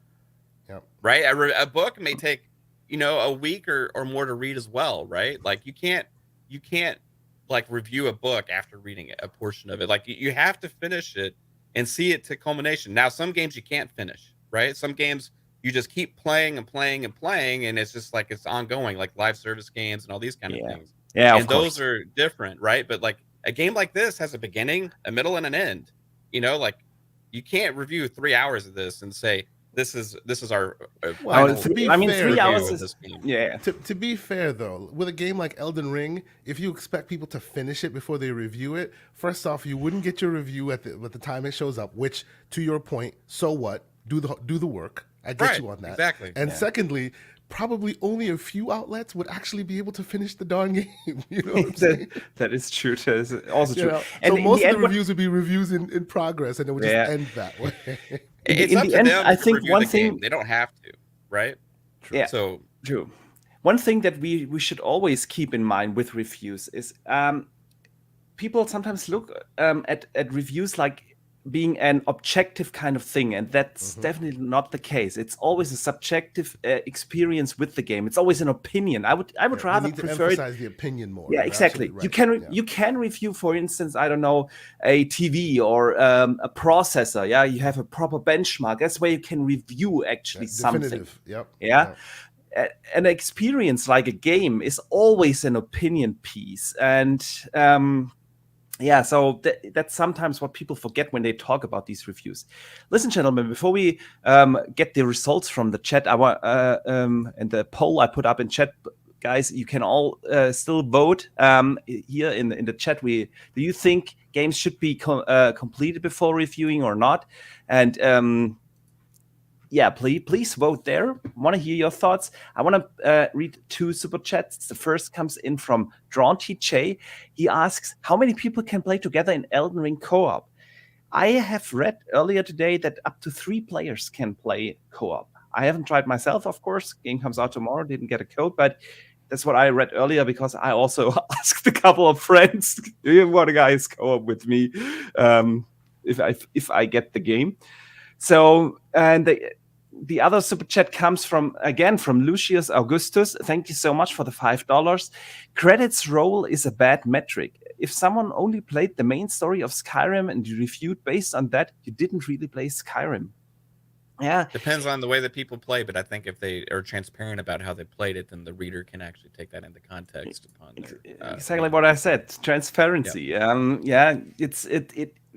Yeah. Right. A book may take a week or more to read as well. Right. Like you can't like review a book after reading a portion of it. Like you have to finish it and see it to culmination. Now, some games you can't finish. Right. Some games you just keep playing and playing and playing, and it's just like it's ongoing, like live service games and all these kind of things. Yeah, and those are different, right? But like a game like this has a beginning, a middle, and an end. Like you can't review 3 hours of this and say this is our. Well, to be fair, 3 hours is To be fair, though, with a game like Elden Ring, if you expect people to finish it before they review it, first off, you wouldn't get your review at the time it shows up. Which, to your point, so what? Do the work. I get you on that. Exactly. And secondly, probably only a few outlets would actually be able to finish the darn game. You know what I'm saying? That is true. That is also true. And so in most the of end, the reviews would be reviews in progress, and it would just end that way. It's up to end, them I to think review one the thing game. They don't have to, right? True. Yeah. So true. One thing that we should always keep in mind with reviews is people sometimes look at reviews like being an objective kind of thing, and that's definitely not the case. It's always a subjective experience with the game. It's always an opinion. I would rather need to prefer emphasize the opinion more. Yeah, You're exactly. right. You can review, for instance, I don't know, a TV or a processor. Yeah, you have a proper benchmark. That's where you can review actually something. Definitive. Yep. Yeah. An experience like a game is always an opinion piece, and so that's sometimes what people forget when they talk about these reviews. Listen, gentlemen, before we get the results from the chat, I want and the poll I put up in chat, guys, you can all still vote here in the chat. Do you think games should be completed before reviewing or not? And please vote there. I want to hear your thoughts. I want to read 2 super chats. The first comes in from Drawn TJ. He asks, how many people can play together in Elden Ring co-op? I have read earlier today that up to 3 players can play co-op. I haven't tried myself, of course. Game comes out tomorrow. Didn't get a code, but that's what I read earlier because I also asked a couple of friends, do you want to guys co-op with me if I get the game? So, and the other super chat comes from Lucius Augustus. Thank you so much for the $5. Credits roll is a bad metric. If someone only played the main story of Skyrim and you reviewed based on that, you didn't really play Skyrim. Yeah. Depends on the way that people play, but I think if they are transparent about how they played it, then the reader can actually take that into context upon their exactly what I said. Transparency. Yeah.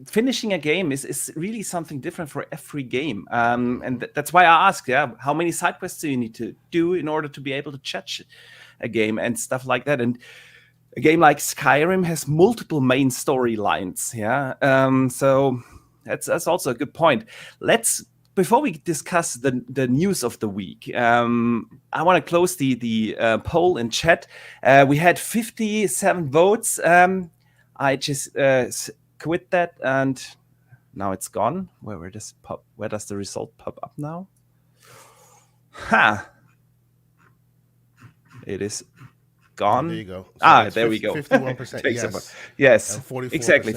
Finishing a game is really something different for every game. And that's why I ask, how many side quests do you need to do in order to be able to judge a game and stuff like that? And a game like Skyrim has multiple main storylines. So that's also a good point. Before we discuss the news of the week, I want to close the poll in chat. We had 57 votes. I just quit that, and now it's gone. Where does the result pop up now? It is gone. There you go. So there we go. 51%. Yes. And 44%. Exactly.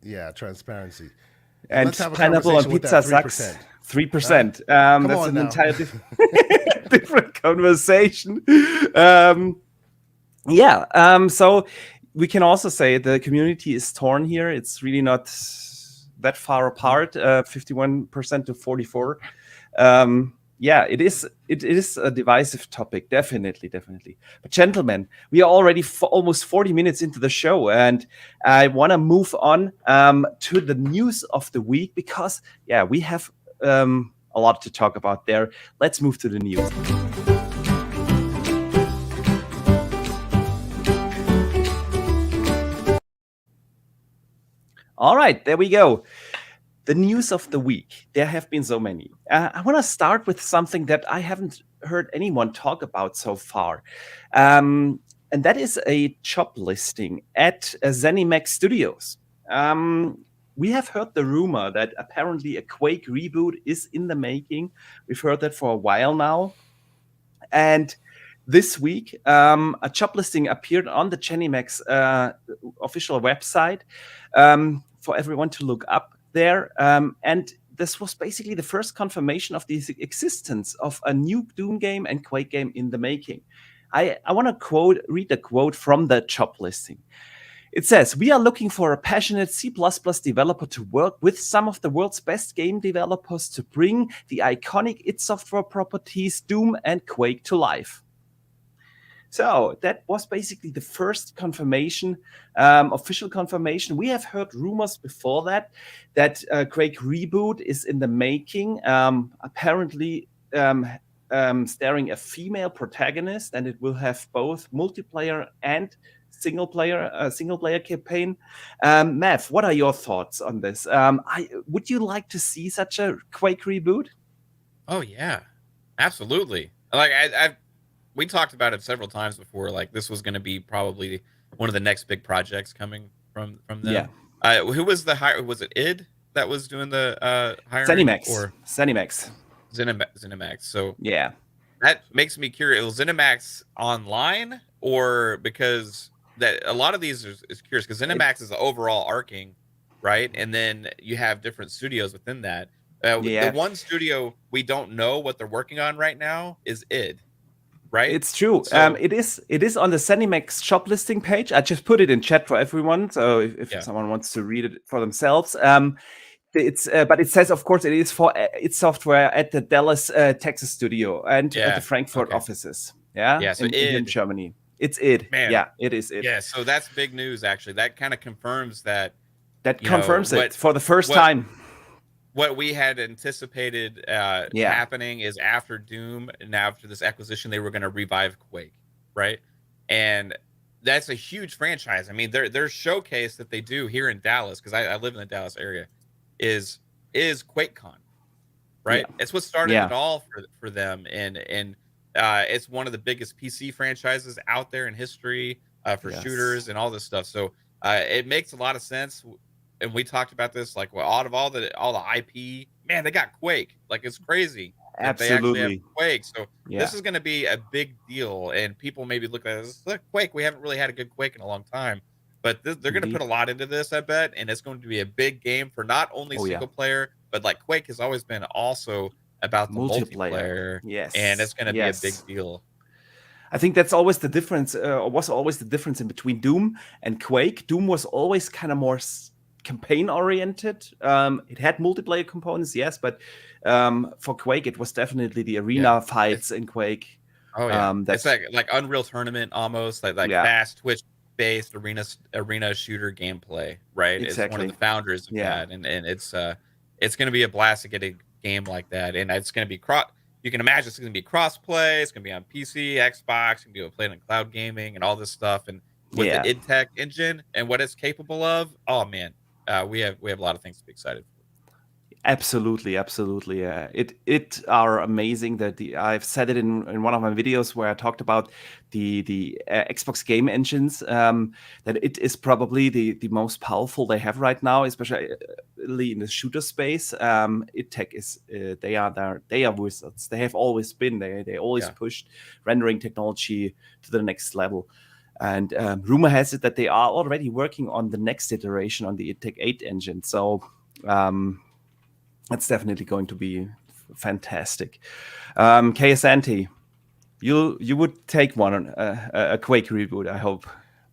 Yeah, transparency. And pineapple on pizza sucks. 3%. That's an entire different conversation. So we can also say the community is torn here. It's really not that far apart. 51% to 44. It is a divisive topic, definitely. But gentlemen, we are already almost 40 minutes into the show, and I want to move on to the news of the week because we have a lot to talk about there. Let's move to the news. All right, there we go. The news of the week. There have been so many. I want to start with something that I haven't heard anyone talk about so far. And that is a job listing at ZeniMax Studios. We have heard the rumor that apparently a Quake reboot is in the making. We've heard that for a while now. And this week, a job listing appeared on the ZeniMax official website for everyone to look up there. And this was basically the first confirmation of the existence of a new Doom game and Quake game in the making. I want to read a quote from the job listing. It says, "We are looking for a passionate C++ developer to work with some of the world's best game developers to bring the iconic id Software properties Doom and Quake to life." So that was basically the first confirmation, official confirmation. We have heard rumors before that Quake reboot is in the making, apparently starring a female protagonist, and it will have both multiplayer and single player campaign. Mav, what are your thoughts on this? Would you like to see such a Quake reboot? Oh yeah, absolutely. Like we talked about it several times before. Like this was going to be probably one of the next big projects coming from Yeah. them. Who was the hire? Was it id that was doing the hiring or Zenimax. Zenimax? So Yeah. that makes me curious. Was Zenimax online or because that a lot of these is curious because Zenimax is the overall arcing, right? And then you have different studios within that. The one studio we don't know what they're working on right now is id, right? It's true. So, it is on the Zenimax shop listing page. I just put it in chat for everyone, so if someone wants to read it for themselves. It's but it says, of course, it is for its software at the Dallas, Texas studio and at the Frankfurt offices. Yeah, so in Germany. It's id. Man. Yeah, it is id. Yeah, so that's big news. Actually, that kind of confirms that. That confirms it for the first time. What we had anticipated happening is after Doom and after this acquisition, they were going to revive Quake, right? And that's a huge franchise. I mean, their showcase that they do here in Dallas, because I live in the Dallas area, is QuakeCon, right? Yeah. It's what started it all for them, and it's one of the biggest PC franchises out there in history for shooters and all this stuff. So it makes a lot of sense. And we talked about this, like, well, out of all the IP, man, they got Quake. Like, it's crazy. Absolutely. They actually have Quake. So this is going to be a big deal. And people maybe look at this, look, Quake, we haven't really had a good Quake in a long time. But they're going to put a lot into this, I bet. And it's going to be a big game for not only single player, but like Quake has always been also about the multiplayer. Yes. And it's going to be a big deal. I think that's always the difference, or was always the difference in between Doom and Quake. Doom was always kind of more campaign oriented. It had multiplayer components, yes, but for Quake it was definitely the arena fights in Quake. Oh yeah, it's like Unreal Tournament almost, like fast Twitch based arena shooter gameplay, right? Exactly. It's one of the founders of that, and it's going to be a blast to get a game like that, and it's going to be you can imagine it's going to be cross play. It's going to be on PC, Xbox. It's going to be able to play it on cloud gaming and all this stuff, and with the id Tech engine and what it's capable of, oh man. We have a lot of things to be excited for. Absolutely. It are amazing that I've said it in one of my videos where I talked about the Xbox game engines, that it is probably the most powerful they have right now, especially in the shooter space. id Tech is they are wizards. They have always been. They always pushed rendering technology to the next level. And rumor has it that they are already working on the next iteration on the id Tech 8 engine. So that's definitely going to be fantastic. Asante, you would take one a Quake reboot, I hope.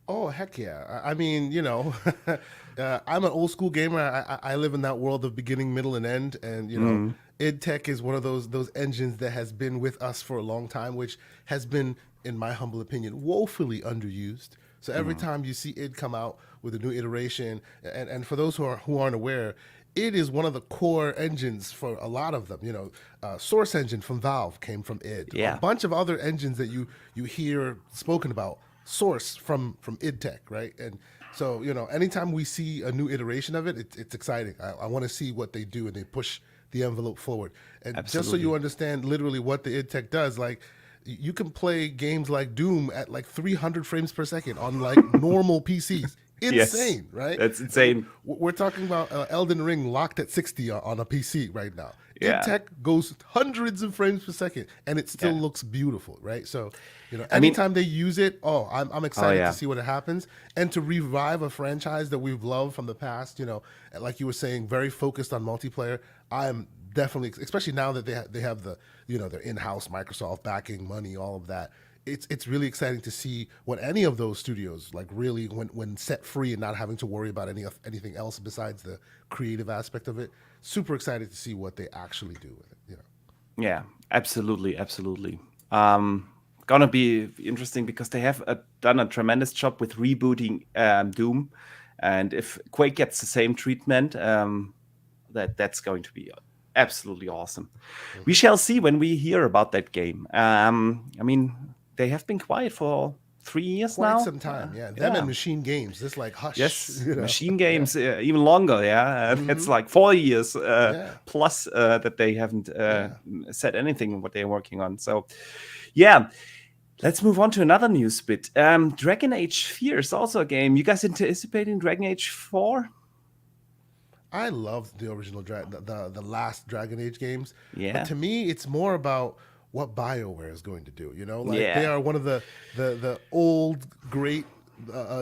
Oh, heck yeah. I mean, I'm an old school gamer. I live in that world of beginning, middle, and end. And, id Tech is one of those engines that has been with us for a long time, which has been, in my humble opinion, woefully underused. So every time you see id come out with a new iteration, and for those who aren't aware, id is one of the core engines for a lot of them. Source Engine from Valve came from id. Yeah. A bunch of other engines that you hear spoken about source from id Tech, right? And so, anytime we see a new iteration of it, it's exciting. I want to see what they do, and they push the envelope forward. And just so you understand literally what the id Tech does, like, you can play games like Doom at like 300 frames per second on like normal PCs. Insane, right? That's insane. We're talking about Elden Ring locked at 60 on a PC right now. id Tech goes hundreds of frames per second, and it still looks beautiful, right? So, anytime they use it, I'm excited to see what happens, and to revive a franchise that we've loved from the past. Like you were saying, very focused on multiplayer. I'm definitely, especially now that they have the their in-house Microsoft backing, money, all of that. It's really exciting to see what any of those studios, like, really when set free and not having to worry about anything else besides the creative aspect of it. Super excited to see what they actually do with it. Yeah, absolutely. Gonna be interesting because they have done a tremendous job with rebooting Doom, and if Quake gets the same treatment, that's going to be absolutely awesome. We shall see when we hear about that game. I mean, they have been quiet for 3 years now. Quite some time, Them and Machine Games, just like hush. Yes, Machine Games, even longer, It's like 4 years plus that they haven't said anything what they're working on. So, Let's move on to another news bit. Dragon Age 4 is also a game. You guys anticipating Dragon Age 4? I loved the original the last Dragon Age games, but Yeah. to me, it's more about what BioWare is going to do. You know, like they Yeah. are one of the old great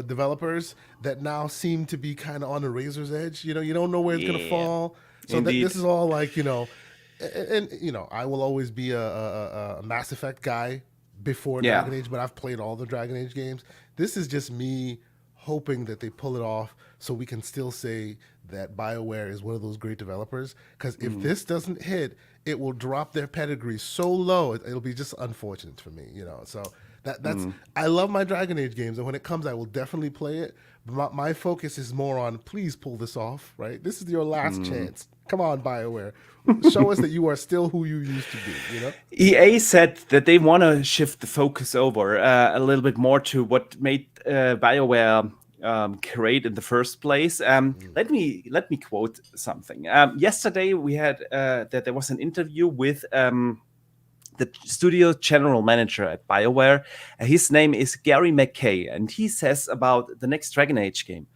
developers that now seem to be kind of on the razor's edge. You know, you don't know where it's going to Yeah. fall. So Indeed. this is all like, you know, and you know, I will always be a Mass Effect guy before Yeah. Dragon Age, but I've played all the Dragon Age games. This is just me hoping that they pull it off so we can still say that BioWare is one of those great developers. Because if this doesn't hit, it will drop their pedigree so low, it'll be just unfortunate for me, you know. So that's I love my Dragon Age games, and when it comes, I will definitely play it. But my focus is more on please pull this off, right? This is your last chance. Come on, BioWare. Show us that you are still who you used to be, you know? EA said that they want to shift the focus over a little bit more to what made BioWare great in the first place. Let me quote something. Yesterday we had that there was an interview with the studio general manager at BioWare. His name is Gary McKay, and he says about the next Dragon Age game.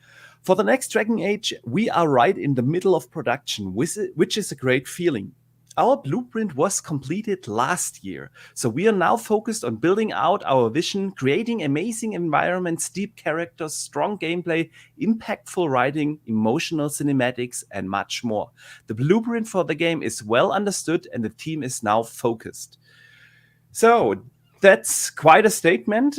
For the next Dragon Age, we are right in the middle of production, which is a great feeling. Our blueprint was completed last year, so we are now focused on building out our vision, creating amazing environments, deep characters, strong gameplay, impactful writing, emotional cinematics, and much more. The blueprint for the game is well understood, and the team is now focused. So that's quite a statement.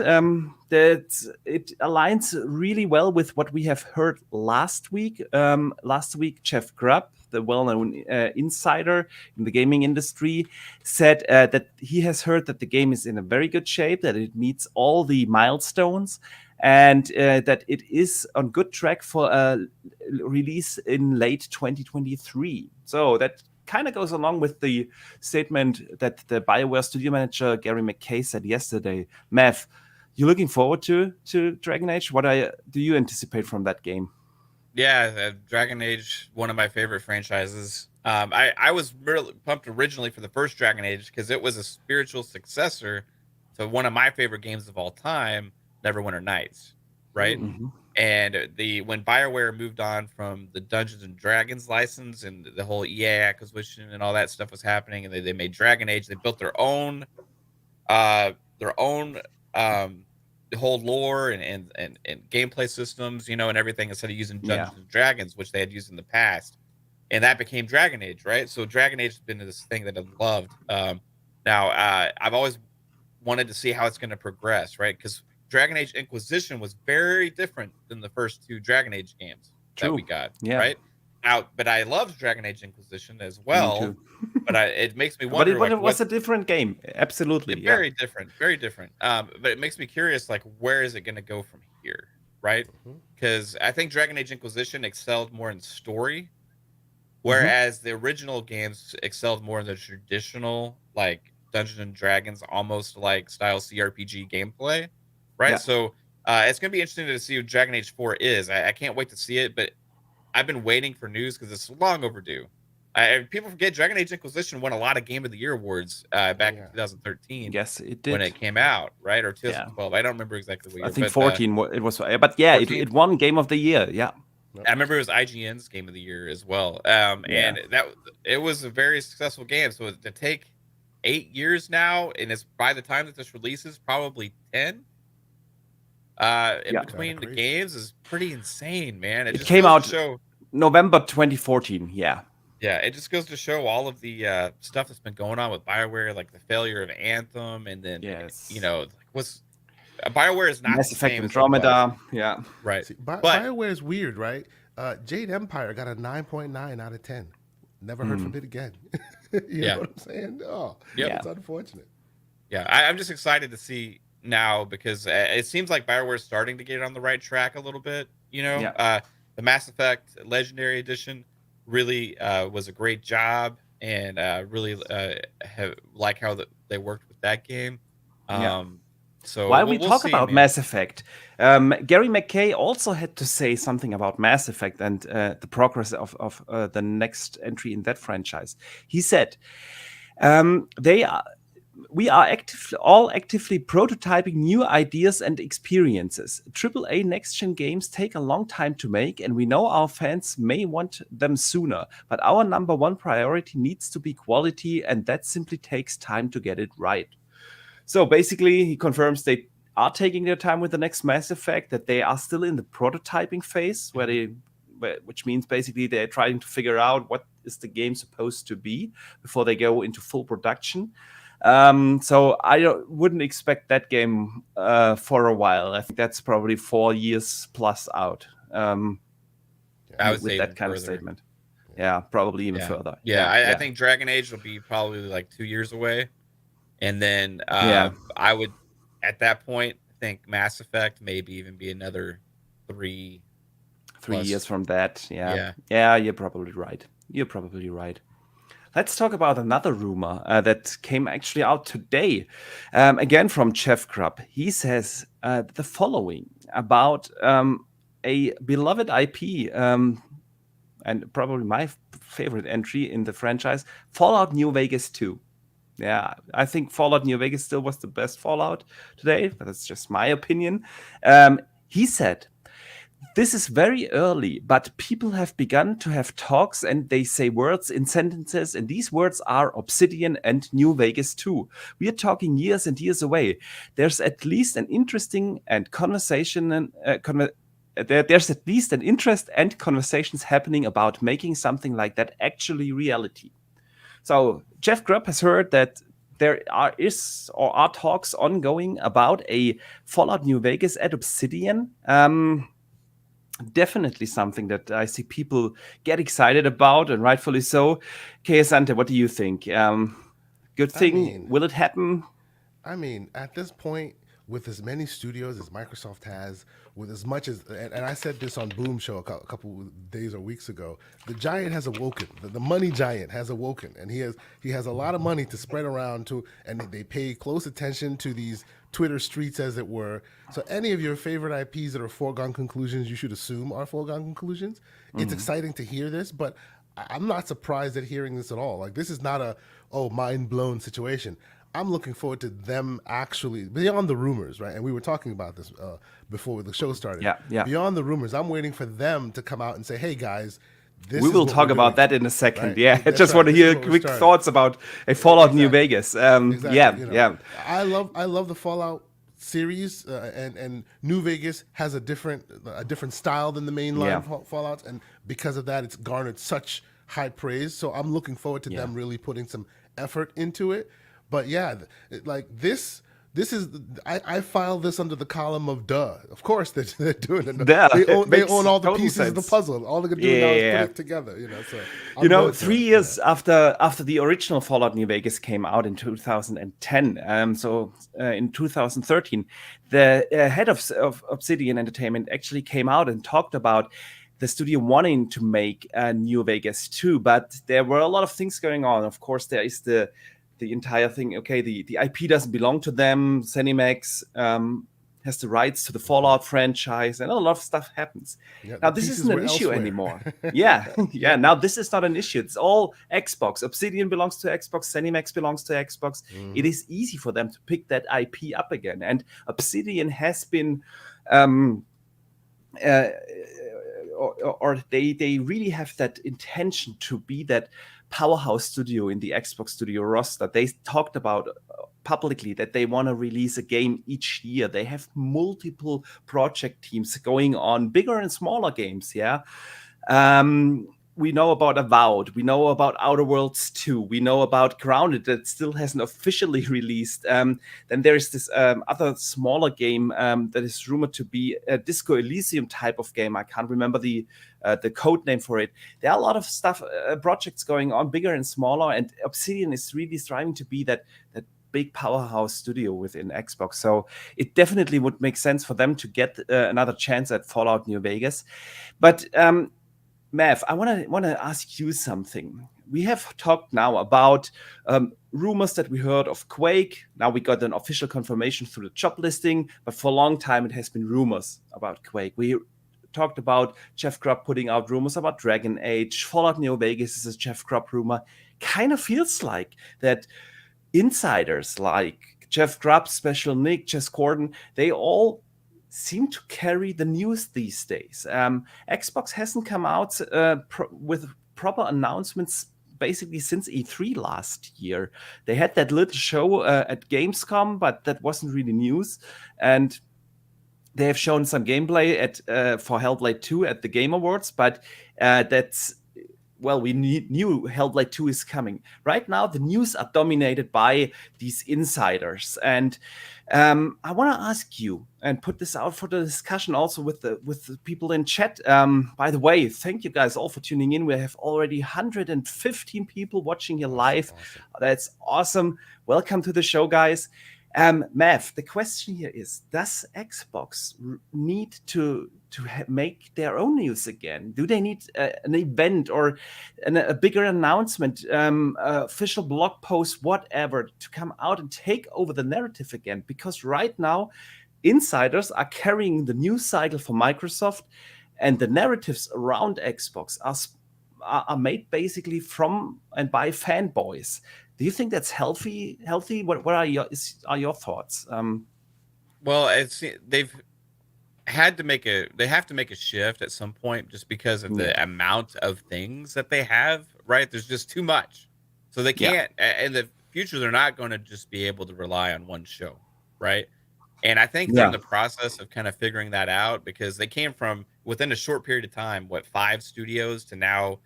That it aligns really well with what we have heard last week. Last week, Jeff Grubb, the well-known insider in the gaming industry, said that he has heard that the game is in a very good shape, that it meets all the milestones, and that it is on good track for a release in late 2023. So that kind of goes along with the statement that the BioWare studio manager Gary McKay said yesterday. Mav, you looking forward to Dragon Age? What do you anticipate from that game? Yeah, Dragon Age, one of my favorite franchises. I was really pumped originally for the first Dragon Age because it was a spiritual successor to one of my favorite games of all time, Neverwinter Nights, right? Mhm. And when BioWare moved on from the Dungeons and Dragons license and the whole EA acquisition and all that stuff was happening, and they made Dragon Age, they built their own whole lore and gameplay systems, you know, and everything instead of using Dungeons and Dragons, which they had used in the past. And that became Dragon Age, right? So Dragon Age has been this thing that I've loved. Now, I've always wanted to see how it's going to progress, right? Because Dragon Age Inquisition was very different than the first two Dragon Age games that we got, right? Now, but I loved Dragon Age Inquisition as well. But it makes me wonder. But it was a different game, absolutely. Very different, very different. But it makes me curious, like, where is it going to go from here, right? Because I think Dragon Age Inquisition excelled more in story, whereas the original games excelled more in the traditional, like Dungeons and Dragons, almost like style CRPG gameplay, right? Yeah. So it's going to be interesting to see what Dragon Age 4 is. I can't wait to see it, but I've been waiting for news because it's long overdue. People forget Dragon Age Inquisition won a lot of Game of the Year awards back in 2013. Yes, it did. When it came out, right? Or 2012. I don't remember exactly what year. I think 14 it was. But yeah, it won Game of the Year. Yeah. I remember it was IGN's Game of the Year as well. And it was a very successful game. So to take 8 years now, and it's by the time that this releases, probably 10 in between the games is pretty insane, man. It came out November 2014. Yeah. Yeah, it just goes to show all of the stuff that's been going on with BioWare, like the failure of Anthem, and then you know, what's BioWare is not Mass the Effect same Andromeda. Yeah, right. See, BioWare is weird, right? Jade Empire got a 9.9 out of 10. Never heard from it again. you know what I'm saying? Oh, it's unfortunate. Yeah, I'm just excited to see now because it seems like BioWare is starting to get on the right track a little bit. You know, the Mass Effect Legendary Edition really was a great job, and really like how they worked with that game. So while we talk about Mass Effect, Gary McKay also had to say something about Mass Effect and the progress of the next entry in that franchise. He said we are actively prototyping new ideas and experiences. AAA next-gen games take a long time to make, and we know our fans may want them sooner. But our number one priority needs to be quality, and that simply takes time to get it right. So basically, he confirms they are taking their time with the next Mass Effect, that they are still in the prototyping phase, which means basically they're trying to figure out what is the game supposed to be before they go into full production. So I wouldn't expect that game for a while. I think that's probably 4 years plus out. I would with say that even kind of further. statement. Yeah, probably even further. I think Dragon Age will be probably like 2 years away, and then I would at that point think Mass Effect maybe even be another 3 years from that. Yeah. You're probably right. Let's talk about another rumor that came actually out today. Again, from Jeff Grubb. He says the following about a beloved IP, and probably my favorite entry in the franchise, Fallout New Vegas 2. Yeah, I think Fallout New Vegas still was the best Fallout today, but that's just my opinion. He said, "This is very early, but people have begun to have talks and they say words in sentences, and these words are Obsidian and New Vegas 2. We are talking years and years away. There's at least an interesting and conversation there's at least an interest and conversations happening about making something like that actually reality." So Jeff Grubb has heard that there are talks ongoing about a Fallout New Vegas at Obsidian. Definitely something that I see people get excited about, and rightfully so. Okay, Asante, what do you think? Good thing? Will it happen? I mean, at this point, with as many studios as Microsoft has, with as much as, and I said this on Boom Show a couple days or weeks ago, the giant has awoken. The money giant has awoken, and he has a lot of money to spread around to, and they pay close attention to these Twitter streets, as it were. So any of your favorite IPs that are foregone conclusions, you should assume are foregone conclusions. Mm-hmm. It's exciting to hear this, but I'm not surprised at hearing this at all. Like, this is not a mind blown situation. I'm looking forward to them actually, beyond the rumors, right? And we were talking about this before the show started. Yeah. Beyond the rumors, I'm waiting for them to come out and say, "Hey guys, we will talk about that in a second." Right? Yeah, I just want to hear quick thoughts about a Fallout New Vegas. Exactly. Yeah. I love the Fallout series, and New Vegas has a different style than the mainline Fallouts, and because of that, it's garnered such high praise. So I'm looking forward to them really putting some effort into it. But yeah, like this is, I file this under the column of duh. Of course they're doing it. They own all the pieces of the puzzle. All they're gonna do now is put it together. So 3 years after the original Fallout New Vegas came out in 2010. In 2013, the head of Obsidian Entertainment actually came out and talked about the studio wanting to make New Vegas 2, but there were a lot of things going on. Of course, there is the entire thing. Okay, the IP doesn't belong to them. ZeniMax has the rights to the Fallout franchise, and a lot of stuff happens. Now this isn't an issue anymore. Now this is not an issue. It's all Xbox. Obsidian belongs to Xbox. ZeniMax belongs to Xbox. It is easy for them to pick that IP up again, and Obsidian has been or they really have that intention to be that powerhouse studio in the Xbox studio roster. They talked about publicly that they want to release a game each year. They have multiple project teams going on, bigger and smaller games. We know about Avowed. We know about Outer Worlds 2. We know about Grounded that still hasn't officially released. Then there is this other smaller game that is rumored to be a Disco Elysium type of game. I can't remember the code name for it. There are a lot of stuff, projects going on, bigger and smaller, and Obsidian is really striving to be that big powerhouse studio within Xbox. So it definitely would make sense for them to get another chance at Fallout New Vegas. But Mav, I want to ask you something. We have talked now about rumors that we heard of Quake. Now we got an official confirmation through the job listing, but for a long time it has been rumors about Quake. We talked about Jeff Grubb putting out rumors about Dragon Age. Fallout New Vegas is a Jeff Grubb rumor. Kind of feels like that insiders like Jeff Grubb, Special Nick, Jess Gordon, they all seem to carry the news these days. Xbox hasn't come out with proper announcements basically since E3 last year. They had that little show at Gamescom, but that wasn't really news. And they have shown some gameplay for Hellblade 2 at the Game Awards, but that's well, we knew Hellblade 2 is coming. Right now, the news are dominated by these insiders. And I want to ask you and put this out for the discussion also with the people in chat. By the way, thank you guys all for tuning in. We have already 115 people watching here live. Awesome. That's awesome. Welcome to the show, guys. Mav, the question here is: does Xbox need to make their own news again? Do they need an event or a bigger announcement, official blog post, whatever, to come out and take over the narrative again? Because right now, insiders are carrying the news cycle for Microsoft, and the narratives around Xbox are made basically from and by fanboys. Do you think that's healthy? What are your thoughts? Well, they've had to make a shift at some point just because of the amount of things that they have, right? There's just too much. So they can't in the future they're not going to just be able to rely on one show, right? And I think they're in the process of kind of figuring that out because they came from within a short period of time, 5 studios to now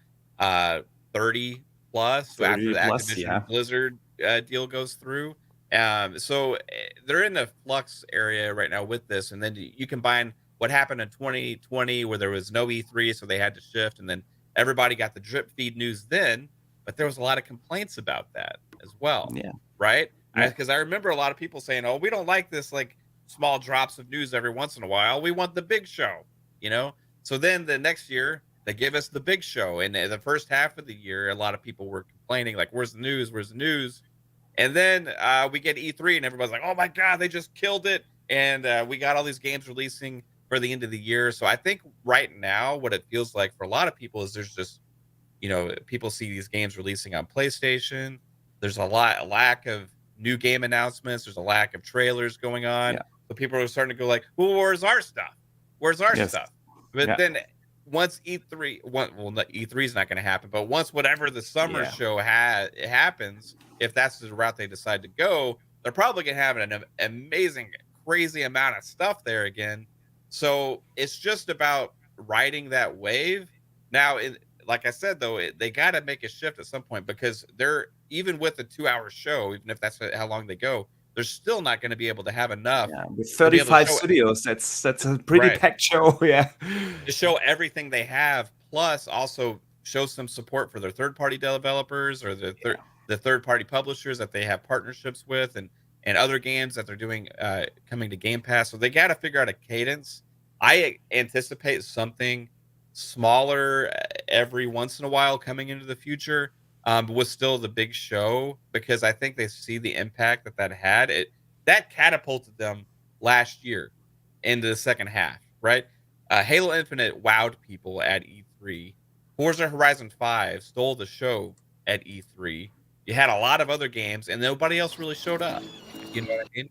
30 plus 30 after the plus, Activision Blizzard deal goes through. So they're in the flux area right now with this, and then you combine what happened in 2020 where there was no E3, so they had to shift, and then everybody got the drip feed news then, but there was a lot of complaints about that as well, right? Because I remember a lot of people saying, "Oh, we don't like this like small drops of news every once in a while. We want the big show," you know. So then the next year they give us the big show, and the first half of the year, a lot of people were complaining like, "Where's the news? Where's the news?" And then we get E3 and everybody's like, oh my God, they just killed it. And we got all these games releasing for the end of the year. So I think right now, what it feels like for a lot of people is there's just, people see these games releasing on PlayStation. There's a lack of new game announcements. There's a lack of trailers going on. So people are starting to go like, well, where's our stuff? Where's our stuff? But then once E3, E3 is not going to happen, but once whatever the summer show happens, if that's the route they decide to go, they're probably going to have an amazing, crazy amount of stuff there again. So it's just about riding that wave. Now, like I said, though, they got to make a shift at some point because they're even with a 2-hour show, even if that's how long they go, they're still not going to be able to have enough. With 35 studios, that's a pretty packed show. To show everything they have, plus also show some support for their third-party developers or the third-party publishers that they have partnerships with, and other games that they're doing coming to Game Pass. So they got to figure out a cadence. I anticipate something smaller every once in a while coming into the future, but with still the big show, because I think they see the impact that had. That catapulted them last year into the second half, right? Halo Infinite wowed people at E3. Forza Horizon 5 stole the show at E3. You had a lot of other games, and nobody else really showed up. You know what I mean?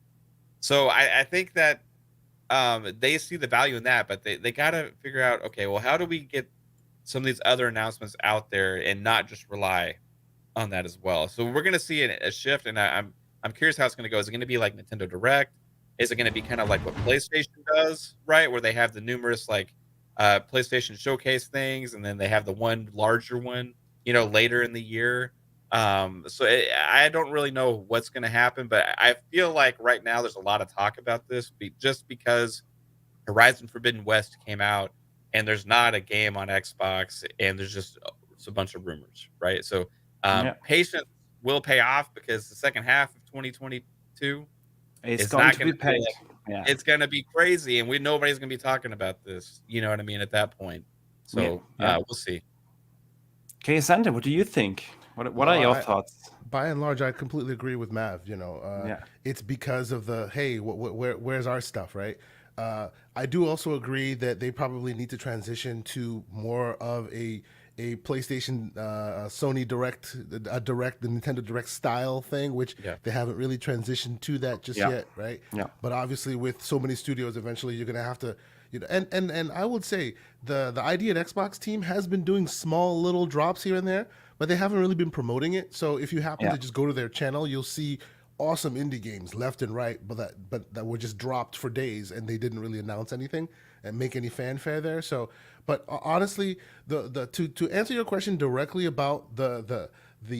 So I think that they see the value in that, but they got to figure out, okay, well, how do we get some of these other announcements out there and not just rely on that as well? So we're going to see a shift, and I'm curious how it's going to go. Is it going to be like Nintendo Direct? Is it going to be kind of like what PlayStation does, right? Where they have the numerous like PlayStation Showcase things, and then they have the one larger one, later in the year. So I don't really know what's going to happen, but I feel like right now there's a lot of talk about this just because Horizon Forbidden West came out and there's not a game on Xbox and there's just a bunch of rumors, right? So patience will pay off because the second half of 2022 it's going to be packed. It's going to be crazy, and nobody's going to be talking about this. You know what I mean? At that point, so we'll see. Okay, Asante, what do you think? What are your thoughts? By and large, I completely agree with Mav. It's because of the where's our stuff, right? I do also agree that they probably need to transition to more of a a PlayStation, Sony Direct, the Nintendo Direct style thing, which they haven't really transitioned to that just yet, right? Yeah. But obviously, with so many studios, eventually you're gonna have to, and I would say the ID at Xbox team has been doing small little drops here and there, but they haven't really been promoting it. So if you happen to just go to their channel, you'll see awesome indie games left and right, but that were just dropped for days and they didn't really announce anything and make any fanfare there. So, but honestly, to answer your question directly about the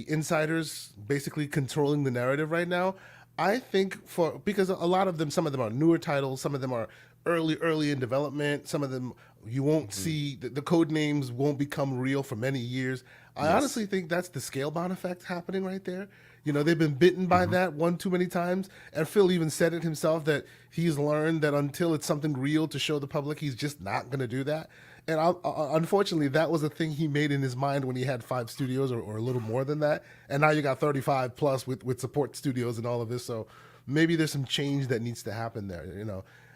insiders basically controlling the narrative right now, I think because a lot of them, some of them are newer titles, some of them are early in development, some of them you won't see the code names won't become real for many years. I honestly think that's the scale-bound effect happening right there. They've been bitten by that one too many times. And Phil even said it himself that he's learned that until it's something real to show the public, he's just not going to do that. And unfortunately, that was a thing he made in his mind when he had 5 studios or a little more than that. And now you got 35 plus with support studios and all of this. So maybe there's some change that needs to happen there,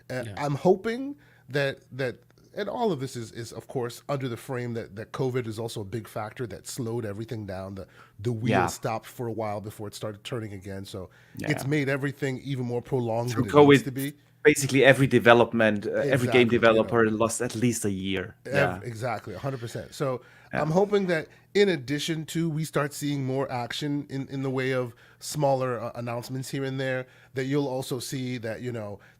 And I'm hoping that and all of this is of course under the frame that COVID is also a big factor that slowed everything down. The wheel stopped for a while before it started turning again. So it's made everything even more prolonged than it needs to be. Basically, every development, every game developer lost at least a year. Exactly, 100%. So I'm hoping that in addition to we start seeing more action in the way of smaller announcements here and there, that you'll also see that,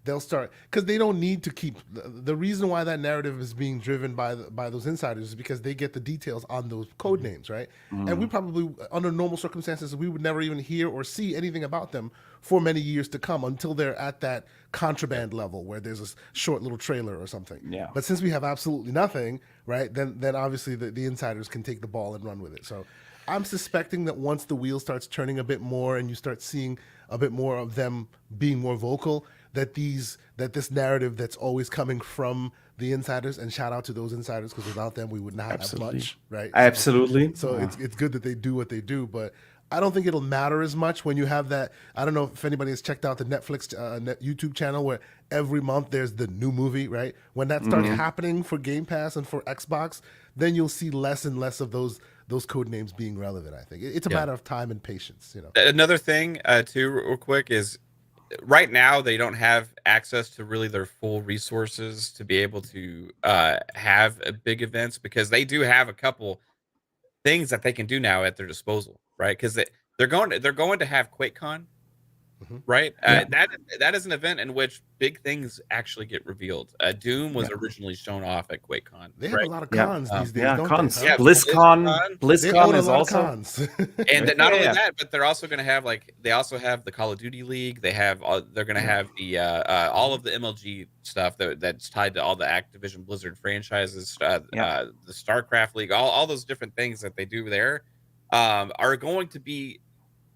they'll start, because they don't need to keep, the reason why that narrative is being driven by those insiders is because they get the details on those code names, right? And we probably, under normal circumstances, we would never even hear or see anything about them for many years to come until they're at that contraband level where there's a short little trailer or something. Yeah. But since we have absolutely nothing, right, then obviously the insiders can take the ball and run with it. So I'm suspecting that once the wheel starts turning a bit more and you start seeing a bit more of them being more vocal, that this narrative that's always coming from the insiders, and shout out to those insiders, because without them we would not have much, right? Absolutely. So it's good that they do what they do, but I don't think it'll matter as much when you have that. I don't know if anybody has checked out the Netflix YouTube channel where every month there's the new movie, right? When that starts happening for Game Pass and for Xbox, then you'll see less and less of those code names being relevant. I think it's a matter of time and patience. Another thing, too, real quick, is right now they don't have access to really their full resources to be able to have big events, because they do have a couple things that they can do now at their disposal, right? Because they're going to have QuakeCon, right? That is an event in which big things actually get revealed. Doom was originally shown off at QuakeCon. They have a lot of cons these days, don't cons. they? Huh? BlizzCon is also cons. And not only that, but they're also going to have they also have the Call of Duty League. They're going to have the all of the MLG stuff that's tied to all the Activision Blizzard franchises, the StarCraft League, all those different things that they do there are going to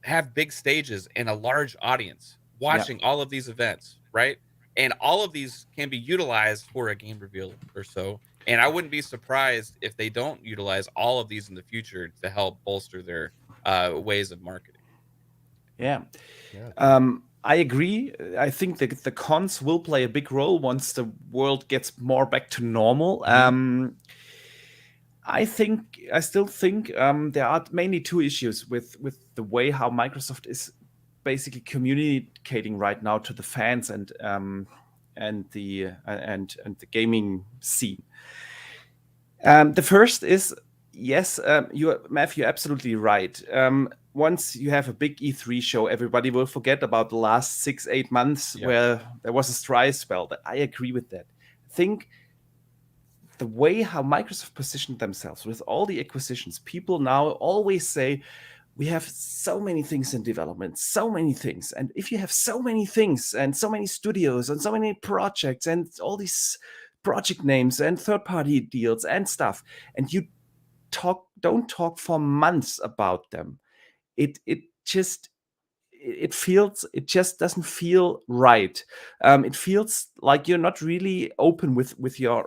have big stages and a large audience watching all of these events, right? And all of these can be utilized for a game reveal or so. And I wouldn't be surprised if they don't utilize all of these in the future to help bolster their ways of marketing. I agree. I think the cons will play a big role once the world gets more back to normal. I still think there are mainly 2 issues with the way how Microsoft is basically communicating right now to the fans and the gaming scene. The first is, yes, Matthew, you're absolutely right. Once you have a big E3 show, everybody will forget about the last 6-8 months where there was a dry spell. I agree with that. I think the way how Microsoft positioned themselves with all the acquisitions, people now always say, we have so many things in development, so many things. And if you have so many things and so many studios and so many projects and all these project names and third-party deals and stuff, and you don't talk for months about them, it just doesn't feel right. It feels like you're not really open with your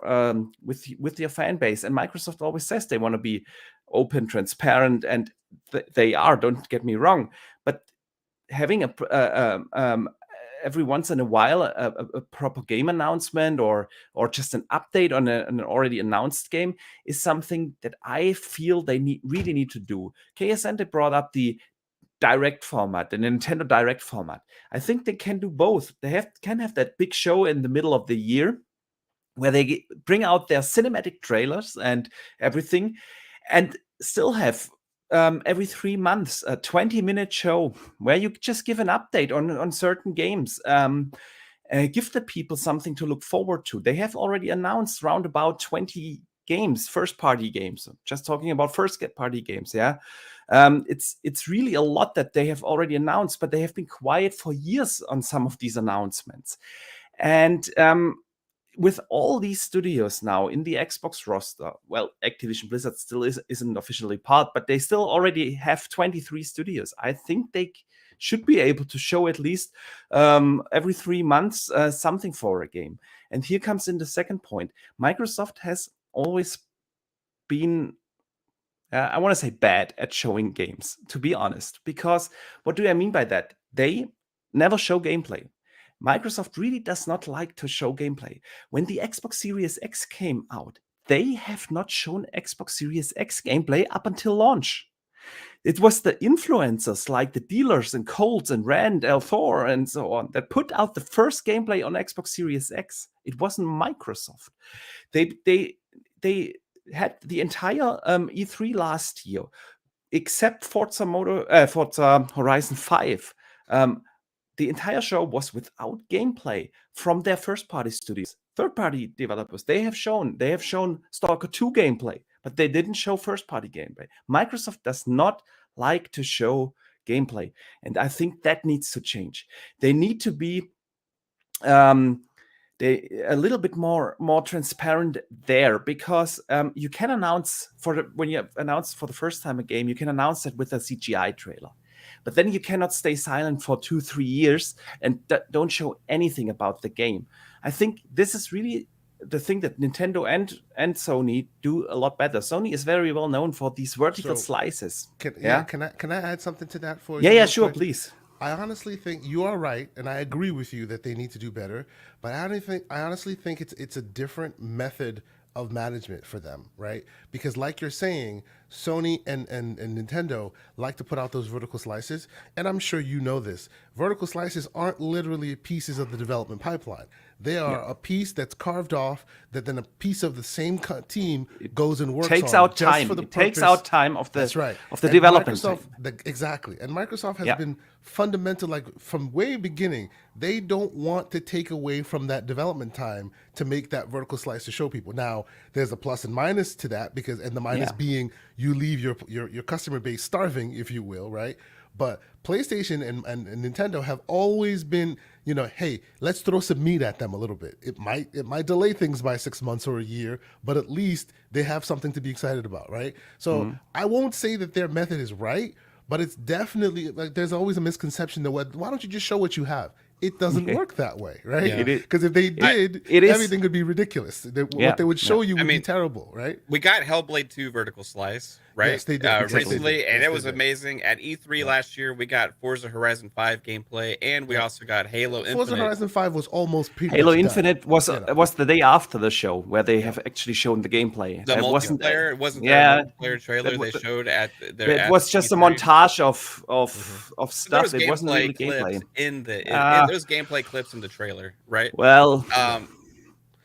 fan base. And Microsoft always says they want to be open, transparent, and they are. Don't get me wrong, but having every once in a while a proper game announcement or just an update on an already announced game is something that I feel they really need to do. Asante brought up the direct format, the Nintendo Direct format. I think they can do both. They can have that big show in the middle of the year where they bring out their cinematic trailers and everything, and still have every 3 months a 20-minute show where you just give an update on certain games. Give the people something to look forward to. They have already announced round about 20 games, first-party games. Just talking about first-party games, yeah. It's really a lot that they have already announced, but they have been quiet for years on some of these announcements. And with all these studios now in the Xbox roster, well, Activision Blizzard still isn't officially part, but they still already have 23 studios. I think they should be able to show at least every 3 months something for a game. And here comes in the second point. Microsoft has always been, I want to say, bad at showing games, to be honest. Because what do I mean by that? They never show gameplay. Microsoft really does not like to show gameplay. When the Xbox Series X came out, they have not shown Xbox Series X gameplay up until launch. It was the influencers like the dealers and Colts and Rand, L4 and so on that put out the first gameplay on Xbox Series X. It wasn't Microsoft. They had the entire E3 last year, except Forza Horizon 5. The entire show was without gameplay from their first-party studios. Third-party developers, they have shown Stalker 2 gameplay, but they didn't show first-party gameplay. Microsoft does not like to show gameplay, and I think that needs to change. They need to be a little bit more transparent there, because you can announce when you announce for the first time a game, you can announce it with a CGI trailer. But then you cannot stay silent for 2-3 years and don't show anything about the game. I think this is really the thing that Nintendo and Sony do a lot better. Sony is very well known for these vertical slices. Can I add something to that for you? Yeah, sure, please. I honestly think you are right, and I agree with you that they need to do better. But I honestly think it's a different method of management for them, right? Because like you're saying, Sony and Nintendo like to put out those vertical slices, and I'm sure you know this. Vertical slices aren't literally pieces of the development pipeline. They are a piece that's carved off that then a piece of the same team goes and works on. Takes out time of the That's right. of the development. Exactly. And Microsoft has been fundamental, like from way beginning. They don't want to take away from that development time to make that vertical slice to show people. Now, there's a plus and minus to that, and the minus being you leave your customer base starving, if you will, right? But PlayStation and Nintendo have always been, hey, let's throw some meat at them a little bit. It might delay things by 6 months or a year, but at least they have something to be excited about, right? So I won't say that their method is right, but it's definitely, like, there's always a misconception that why don't you just show what you have? It doesn't work that way, right? Because if they did, everything would be ridiculous. What they would show you would be terrible, right? We got Hellblade 2 vertical slice, right? Yes, they did. Recently, and it was amazing. At E3 last year, we got Forza Horizon 5 gameplay, and we also got Halo Infinite. Forza Horizon 5 was almost pretty Halo much Infinite done. was the day after the show where they have actually shown the gameplay. The multiplayer, it wasn't their multiplayer trailer they showed at their. It was just E3. A montage of stuff. So it wasn't really gameplay. There's gameplay clips in the trailer, right? Well,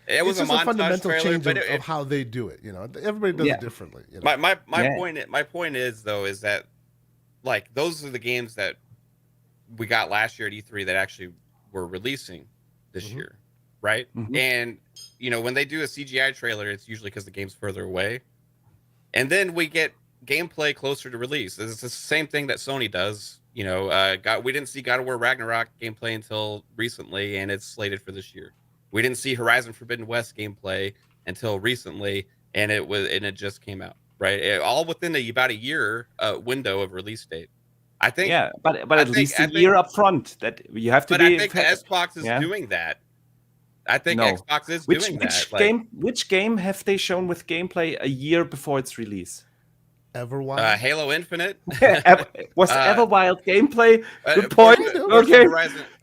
it was just a fundamental trailer, change of how they do it. Everybody does it differently. My point is that, like, those are the games that we got last year at E3 that actually were releasing this year, right? And when they do a CGI trailer, it's usually because the game's further away, and then we get gameplay closer to release. It's the same thing that Sony does. We didn't see God of War Ragnarok gameplay until recently, and it's slated for this year. We didn't see Horizon Forbidden West gameplay until recently, and it just came out, right? All within about a year window of release date. I think. Yeah, but at least a year up front that you have to but be. I think Xbox is doing that. I think Xbox is doing that. Which game have they shown with gameplay a year before its release? Everwild? Halo Infinite. Was Everwild gameplay? Good point. Okay.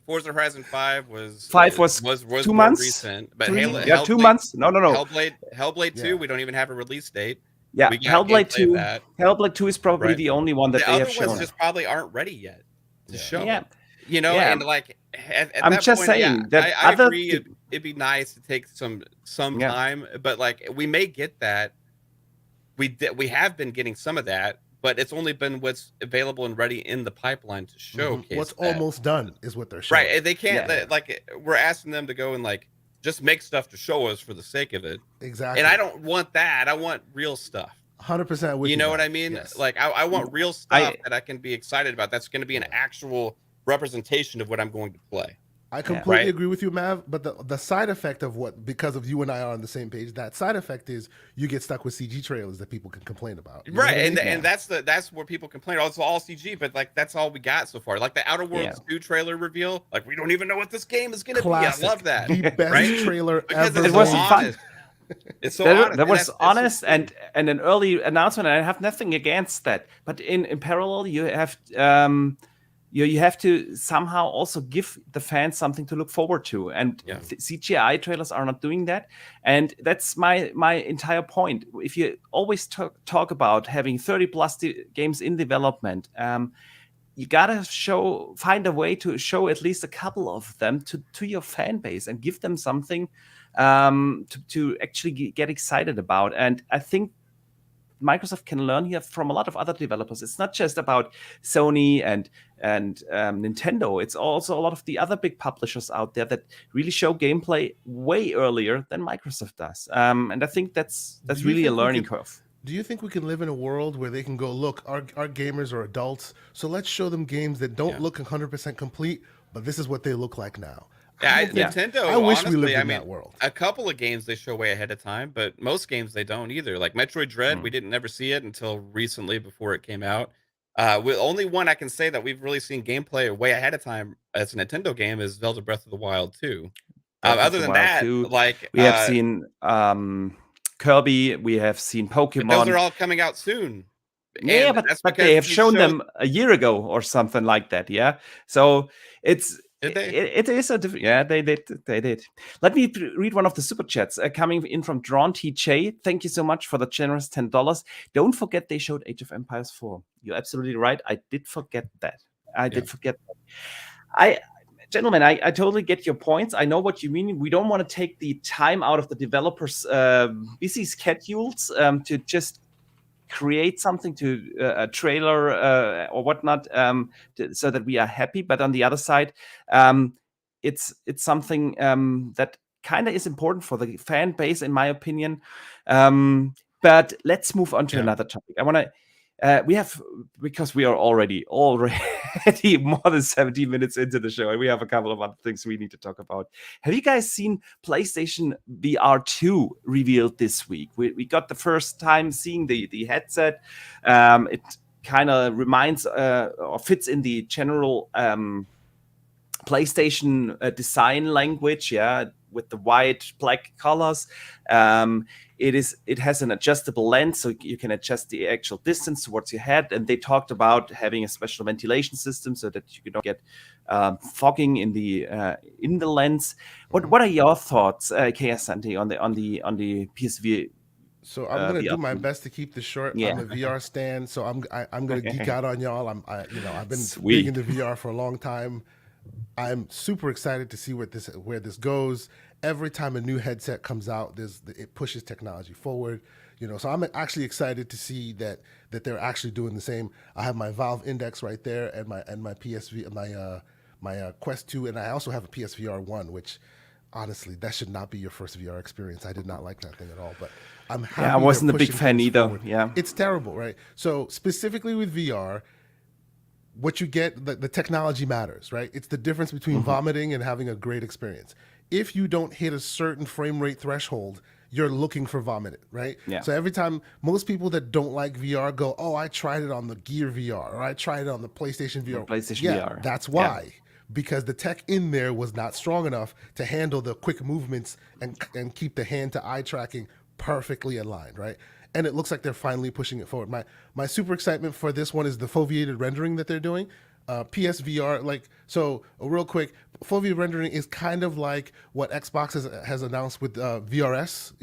Forza Horizon 5 was 5 was 2 more months, recent, but 3, Hellblade, 2 months. No. Hellblade 2, Yeah. we don't even have a release date. Yeah, We got Hellblade gameplay of 2. that, Hellblade 2 is probably right? the only one that The they other have ones shown. just probably aren't ready yet to show. Yeah, You know, yeah. and like at I'm that just point, saying that I other. agree. It'd be nice to take some Yeah. time, but like we may get that. We have been getting some of that, but it's only been what's available and ready in the pipeline to showcase. What's that. almost done is what they're showing. Right. They can't Yeah. like we're asking them to go and like just make stuff to show us for the sake of it. Exactly. And I don't want that. I want real stuff. 100% with you. You know what man. I mean? Yes. Like I want real stuff that I can be excited about. That's going to be an actual representation of what I'm going to play. I completely Right. agree with you, Mav. But the side effect of what, because of you and I are on the same page, that side effect is you get stuck with CG trailers that people can complain about. You know Right, what I mean? and that's where people complain. Oh, it's all CG, but like that's all we got so far. Like the Outer Worlds 2 trailer reveal, like we don't even know what this game is going to be. I love that. The best right? trailer Because ever. It was made. fun. It's so honest. That was That's honest so cool. and an early announcement, and I have nothing against that. But in parallel, you have you have to somehow also give the fans something to look forward to, and CGI trailers are not doing that. And that's my entire point. If you always talk about having 30 plus games in development, you gotta find a way to show at least a couple of them to your fan base and give them something to actually get excited about. And I think Microsoft can learn here from a lot of other developers. It's not just about Sony and Nintendo. It's also a lot of the other big publishers out there that really show gameplay way earlier than Microsoft does. And I think that's really a learning curve. Do you think we can live in a world where they can go, look, our gamers are adults, so let's show them games that don't look 100% complete, but this is what they look like now? Nintendo. I wish honestly, we lived in that world. A couple of games they show way ahead of time, but most games they don't either. Like Metroid Dread, we didn't never see it until recently before it came out. With only one I can say that we've really seen gameplay way ahead of time as a Nintendo game is Zelda Breath of the Wild 2. Other than that, like we have seen Kirby, we have seen Pokemon. Those are all coming out soon. Yeah, but they have shown them a year ago or something like that. Yeah, so it's. It is a different. Yeah, they did. Let me read one of the super chats coming in from Drawn TJ. Thank you so much for the generous $10. Don't forget they showed Age of Empires 4. You're absolutely right. I did forget that. Gentlemen, I totally get your points. I know what you mean. We don't want to take the time out of the developers' busy schedules to just create something to a trailer or whatnot so that we are happy. But on the other side, it's something that kind of is important for the fan base, in my opinion. But let's move on to another topic. I want to. We have, because we are already more than 70 minutes into the show, and we have a couple of other things we need to talk about. Have you guys seen PlayStation VR 2 revealed this week? We got the first time seeing the headset. It kind of reminds or fits in the general PlayStation design language, with the white, black colors. It has an adjustable lens, so you can adjust the actual distance towards your head. And they talked about having a special ventilation system so that you don't get fogging in the lens. What are your thoughts, Asante, on the PSV? So I'm gonna do my best to keep this short. I'm a VR stan, so I'm gonna geek out on y'all. I've been big into VR for a long time. I'm super excited to see where this goes. Every time a new headset comes out, it pushes technology forward. So I'm actually excited to see that they're actually doing the same. I have my Valve Index right there, and my PSV, my Quest 2, and I also have a PSVR 1, which honestly, that should not be your first VR experience. I did not like that thing at all, but I'm happy. I wasn't a big fan either. Forward. Yeah, it's terrible, right? So specifically with VR, what you get, the technology matters, right? It's the difference between vomiting and having a great experience. If you don't hit a certain frame rate threshold, you're looking for vomiting, right? Yeah. So every time, most people that don't like VR go, oh, I tried it on the Gear VR, or I tried it on the PlayStation VR. VR. That's why. Because the tech in there was not strong enough to handle the quick movements and keep the hand-to-eye tracking perfectly aligned, right? And it looks like they're finally pushing it forward. My super excitement for this one is the foveated rendering that they're doing. PSVR, like, so real quick, full view rendering is kind of like what Xbox has announced with VRS,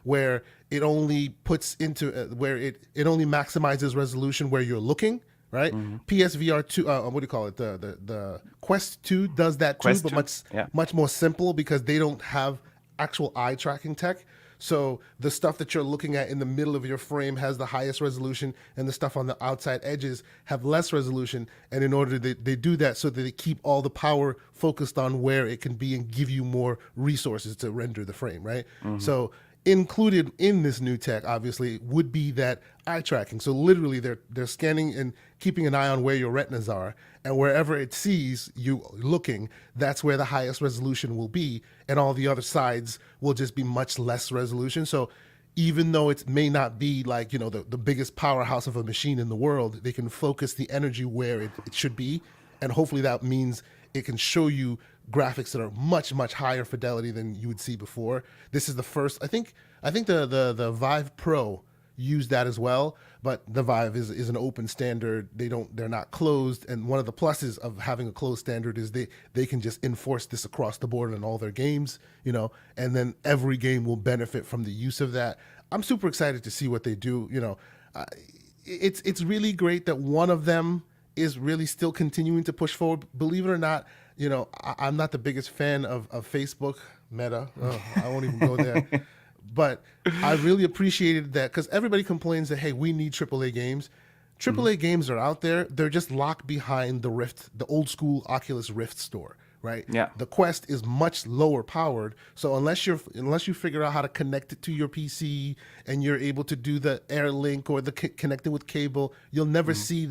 where it only puts into where it only maximizes resolution where you're looking, right? Mm-hmm. PSVR 2, what do you call it? The Quest 2 does that too, Quest but 2, much more simple because they don't have actual eye tracking tech. So the stuff that you're looking at in the middle of your frame has the highest resolution, and the stuff on the outside edges have less resolution. And in order they do that so that they keep all the power focused on where it can be and give you more resources to render the frame, right? Mm-hmm. So included in this new tech, obviously, would be that eye tracking. So literally, they're scanning and keeping an eye on where your retinas are, and wherever it sees you looking, that's where the highest resolution will be, and all the other sides will just be much less resolution. So even though it may not be like the biggest powerhouse of a machine in the world, they can focus the energy where it should be, and hopefully that means it can show you graphics that are much higher fidelity than you would see before. This is the first. I think the Vive Pro used that as well, but the Vive is an open standard. They're not closed, and one of the pluses of having a closed standard is they can just enforce this across the board in all their games, and then every game will benefit from the use of that. I'm super excited to see what they do. It's really great that one of them is really still continuing to push forward. Believe it or not, I'm not the biggest fan of Facebook Meta. Oh, I won't even go there. But I really appreciated that because everybody complains that, hey, we need AAA games. AAA games are out there. They're just locked behind the Rift, the old school Oculus Rift store, right? Yeah. The Quest is much lower powered. So unless you figure out how to connect it to your PC and you're able to do the AirLink or the connecting with cable, you'll never see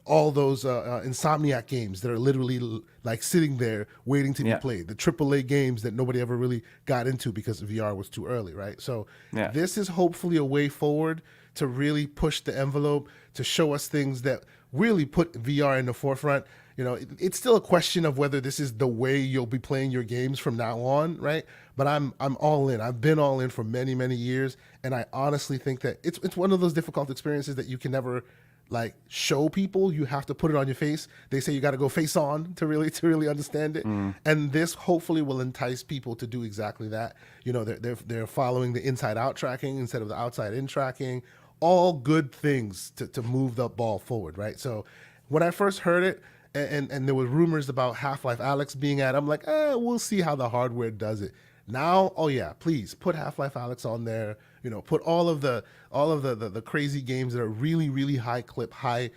all those Insomniac games that are literally like sitting there waiting to be played. The AAA games that nobody ever really got into because VR was too early, right? So this is hopefully a way forward to really push the envelope, to show us things that really put VR in the forefront. It's still a question of whether this is the way you'll be playing your games from now on, right? But I'm all in. I've been all in for many years, and I honestly think that it's one of those difficult experiences that you can never like show people. You have to put it on your face. They say you got to go face on to really understand it. And this hopefully will entice people to do exactly that. They're following the inside out tracking instead of the outside in tracking. All good things to move the ball forward, right? So when I first heard it, and there were rumors about Half-Life Alyx being I'm like, we'll see how the hardware does it. Now, oh yeah, please put Half-Life Alyx on there. Put all of the crazy games that are really high clip, high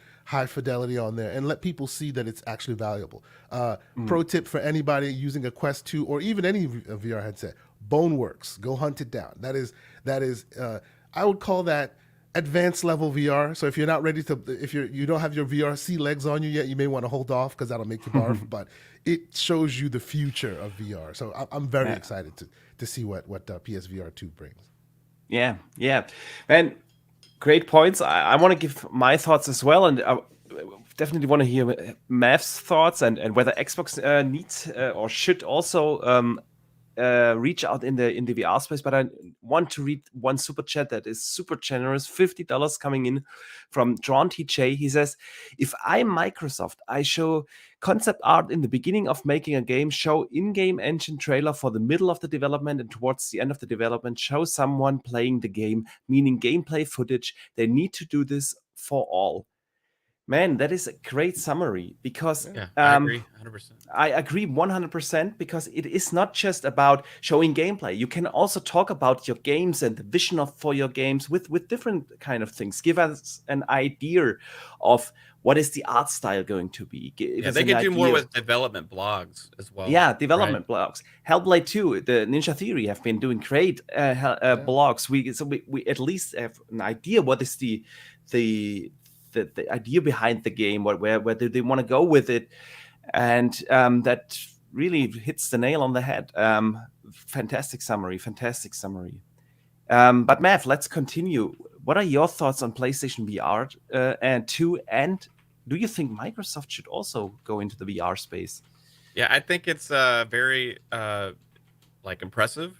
fidelity on there, and let people see that it's actually valuable. Pro tip for anybody using a Quest 2 or even any VR headset: Boneworks. Go hunt it down. That is I would call that advanced level VR. So if you're not ready to, if you don't have your VRC legs on you yet, you may want to hold off because that'll make you barf. But it shows you the future of VR. So I'm very excited to see what PSVR 2 brings. Yeah, and great points. I want to give my thoughts as well, and I definitely want to hear Mav's thoughts and whether Xbox needs or should also reach out in the VR space. But I want to read one super chat that is super generous, $50 coming in from John TJ. He says, if I'm Microsoft, I show concept art in the beginning of making a game, show in-game engine trailer for the middle of the development, and towards the end of the development show someone playing the game, meaning gameplay footage. They need to do this for all. Man, that is a great summary because I agree 100%. I agree 100% because it is not just about showing gameplay. You can also talk about your games and the vision for your games with different kind of things. Give us an idea of what is the art style going to be. They can do more with development blogs as well. Yeah, development blogs. Hellblade 2, the Ninja Theory have been doing great blogs. We at least have an idea what is the idea behind the game, where do they want to go with it, and that really hits the nail on the head. Fantastic summary. But Mav, let's continue. What are your thoughts on PlayStation VR and 2? And do you think Microsoft should also go into the VR space? Yeah, I think it's very impressive,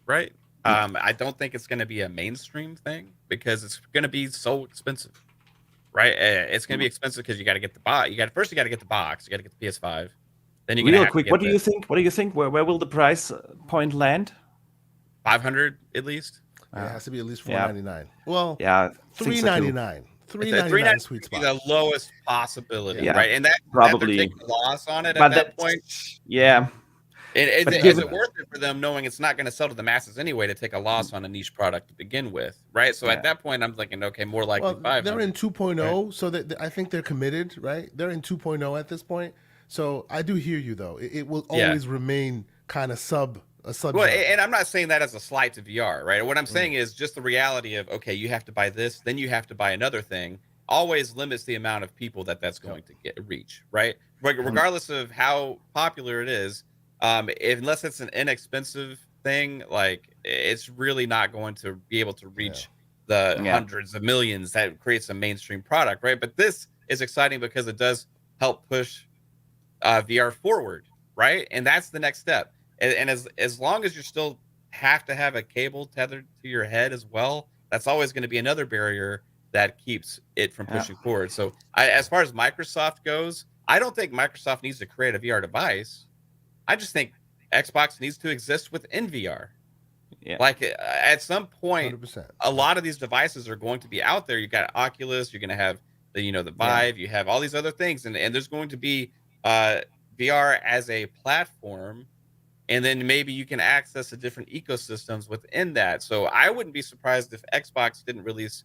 right? I don't think it's going to be a mainstream thing because it's going to be so expensive. right? It's going to be expensive because you got to get the box. You got to get the box. You got to get the PS5. Then you're real quick. What do you think? What do you think? Where will the price point land? 500 at least. It has to be at least $499. Well, yeah, $399. $399 sweet spot. The lowest possibility, Yeah, right? And that probably they're taking a loss on it but at that point. Yeah. Is it worth it for them knowing it's not going to sell to the masses anyway to take a loss on a niche product to begin with, right? So at that point, I'm thinking, okay, more likely 500. They're in 2.0, right? so that I think they're committed, right? They're in 2.0 at this point. So I do hear you though. It will always remain kind of sub. Well, and I'm not saying that as a slight to VR, right? What I'm saying is just the reality of, okay, you have to buy this, then you have to buy another thing. Always limits the amount of people that's going to reach, right? Regardless of how popular it is. Unless it's an inexpensive thing, like it's really not going to be able to reach the hundreds of millions that creates a mainstream product, right? But this is exciting because it does help push VR forward, right? And that's the next step. And as long as you still have to have a cable tethered to your head as well, that's always going to be another barrier that keeps it from pushing forward. So as far as Microsoft goes, I don't think Microsoft needs to create a VR device. I just think Xbox needs to exist within VR. Yeah. Like at some point, 100%. A lot of these devices are going to be out there. You got Oculus, you're going to have the Vive, you have all these other things, and there's going to be VR as a platform, and then maybe you can access the different ecosystems within that. So I wouldn't be surprised if Xbox didn't release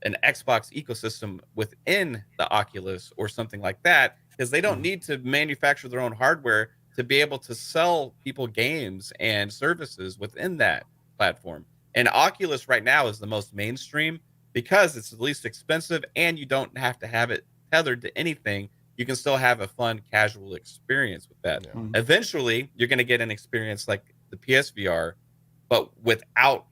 an Xbox ecosystem within the Oculus or something like that, because they don't need to manufacture their own hardware to be able to sell people games and services within that platform. And Oculus right now is the most mainstream because it's the least expensive and you don't have to have it tethered to anything. You can still have a fun, casual experience with that. Yeah. Eventually, you're going to get an experience like the PSVR, but without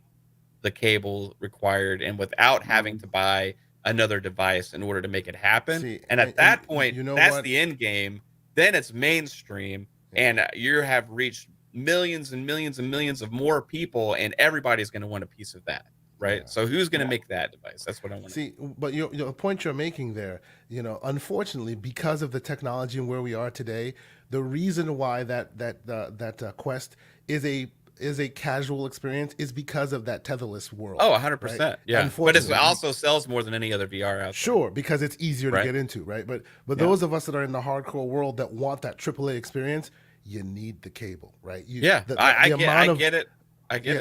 the cable required and without having to buy another device in order to make it happen. See, and at that point, that's the end game. Then it's mainstream. And you have reached millions and millions and millions of more people, and everybody's going to want a piece of that, right? Yeah. So who's going to make that device? That's what I want to see. But the point you're making there, unfortunately, because of the technology and where we are today, the reason why that Quest is a casual experience is because of that tetherless world. Oh, 100%. Right? Yeah. But it also sells more than any other VR out there. Sure, because it's easier to get into, right? But those of us that are in the hardcore world that want that AAA experience, you need the cable, right? I get it.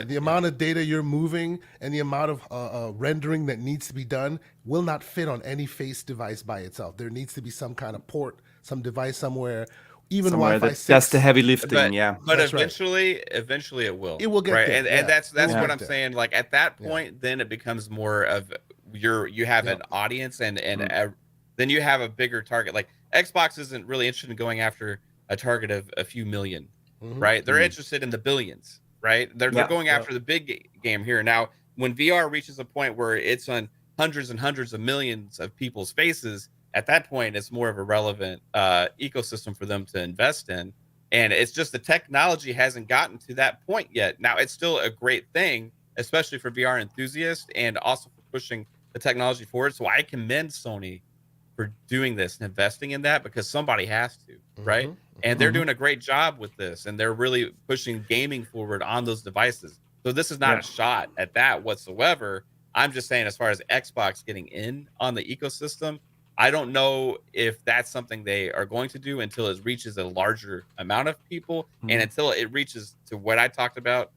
The amount of data you're moving and the amount of rendering that needs to be done will not fit on any face device by itself. There needs to be some kind of port, some device somewhere. Even Wi-Fi 6. That's the heavy lifting, But eventually it will. It will get there. And that's what I'm saying. Like at that point, then it becomes more of you have an audience and then you have a bigger target. Like Xbox isn't really interested in going after a target of a few million, right? They're interested in the billions, right? They're going after the big game here. Now, when VR reaches a point where it's on hundreds and hundreds of millions of people's faces, at that point, it's more of a relevant ecosystem for them to invest in. And it's just the technology hasn't gotten to that point yet. Now, it's still a great thing, especially for VR enthusiasts and also for pushing the technology forward. So I commend Sony for doing this and investing in that because somebody has to, right? And they're doing a great job with this. And they're really pushing gaming forward on those devices. So this is not a shot at that whatsoever. I'm just saying as far as Xbox getting in on the ecosystem, I don't know if that's something they are going to do until it reaches a larger amount of people and until it reaches to what I talked about,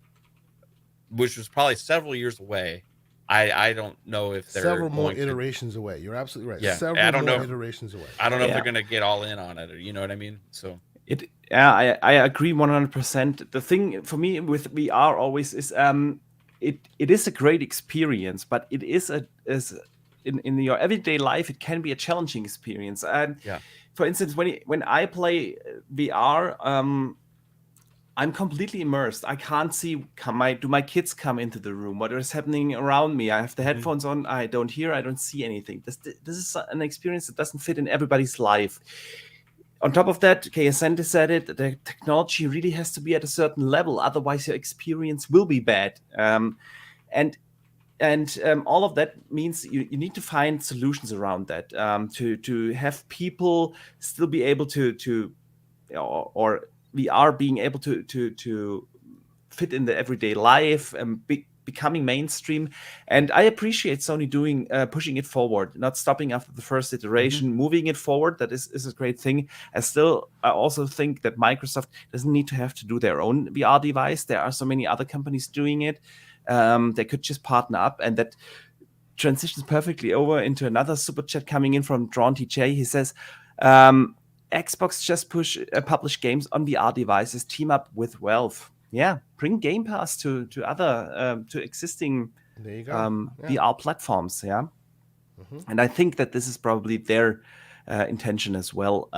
which was probably several years away. I don't know if they're several more iterations away. You're absolutely right. Yeah, several more iterations away. I don't know if they're going to get all in on it, or you know what I mean? So I agree 100%. The thing for me with VR always is it is a great experience, but it is in your everyday life, it can be a challenging experience. And for instance, when I play VR, I'm completely immersed. I can't see do my kids come into the room? What is happening around me? I have the headphones on. I don't hear. I don't see anything. This is an experience that doesn't fit in everybody's life. On top of that, Asante said it, the technology really has to be at a certain level. Otherwise, your experience will be bad. And all of that means you need to find solutions around that, to have people still be able to or VR being able to fit in the everyday life and becoming mainstream. And I appreciate Sony doing pushing it forward, not stopping after the first iteration, moving it forward. That is a great thing. I also think that Microsoft doesn't need to have to do their own VR device. There are so many other companies doing it. They could just partner up, and that transitions perfectly over into another super chat coming in from Drawn TJ. He says, Xbox just publish games on VR devices, team up with Valve. Yeah, bring Game Pass to other to existing VR platforms. Yeah, and I think that this is probably their intention as well.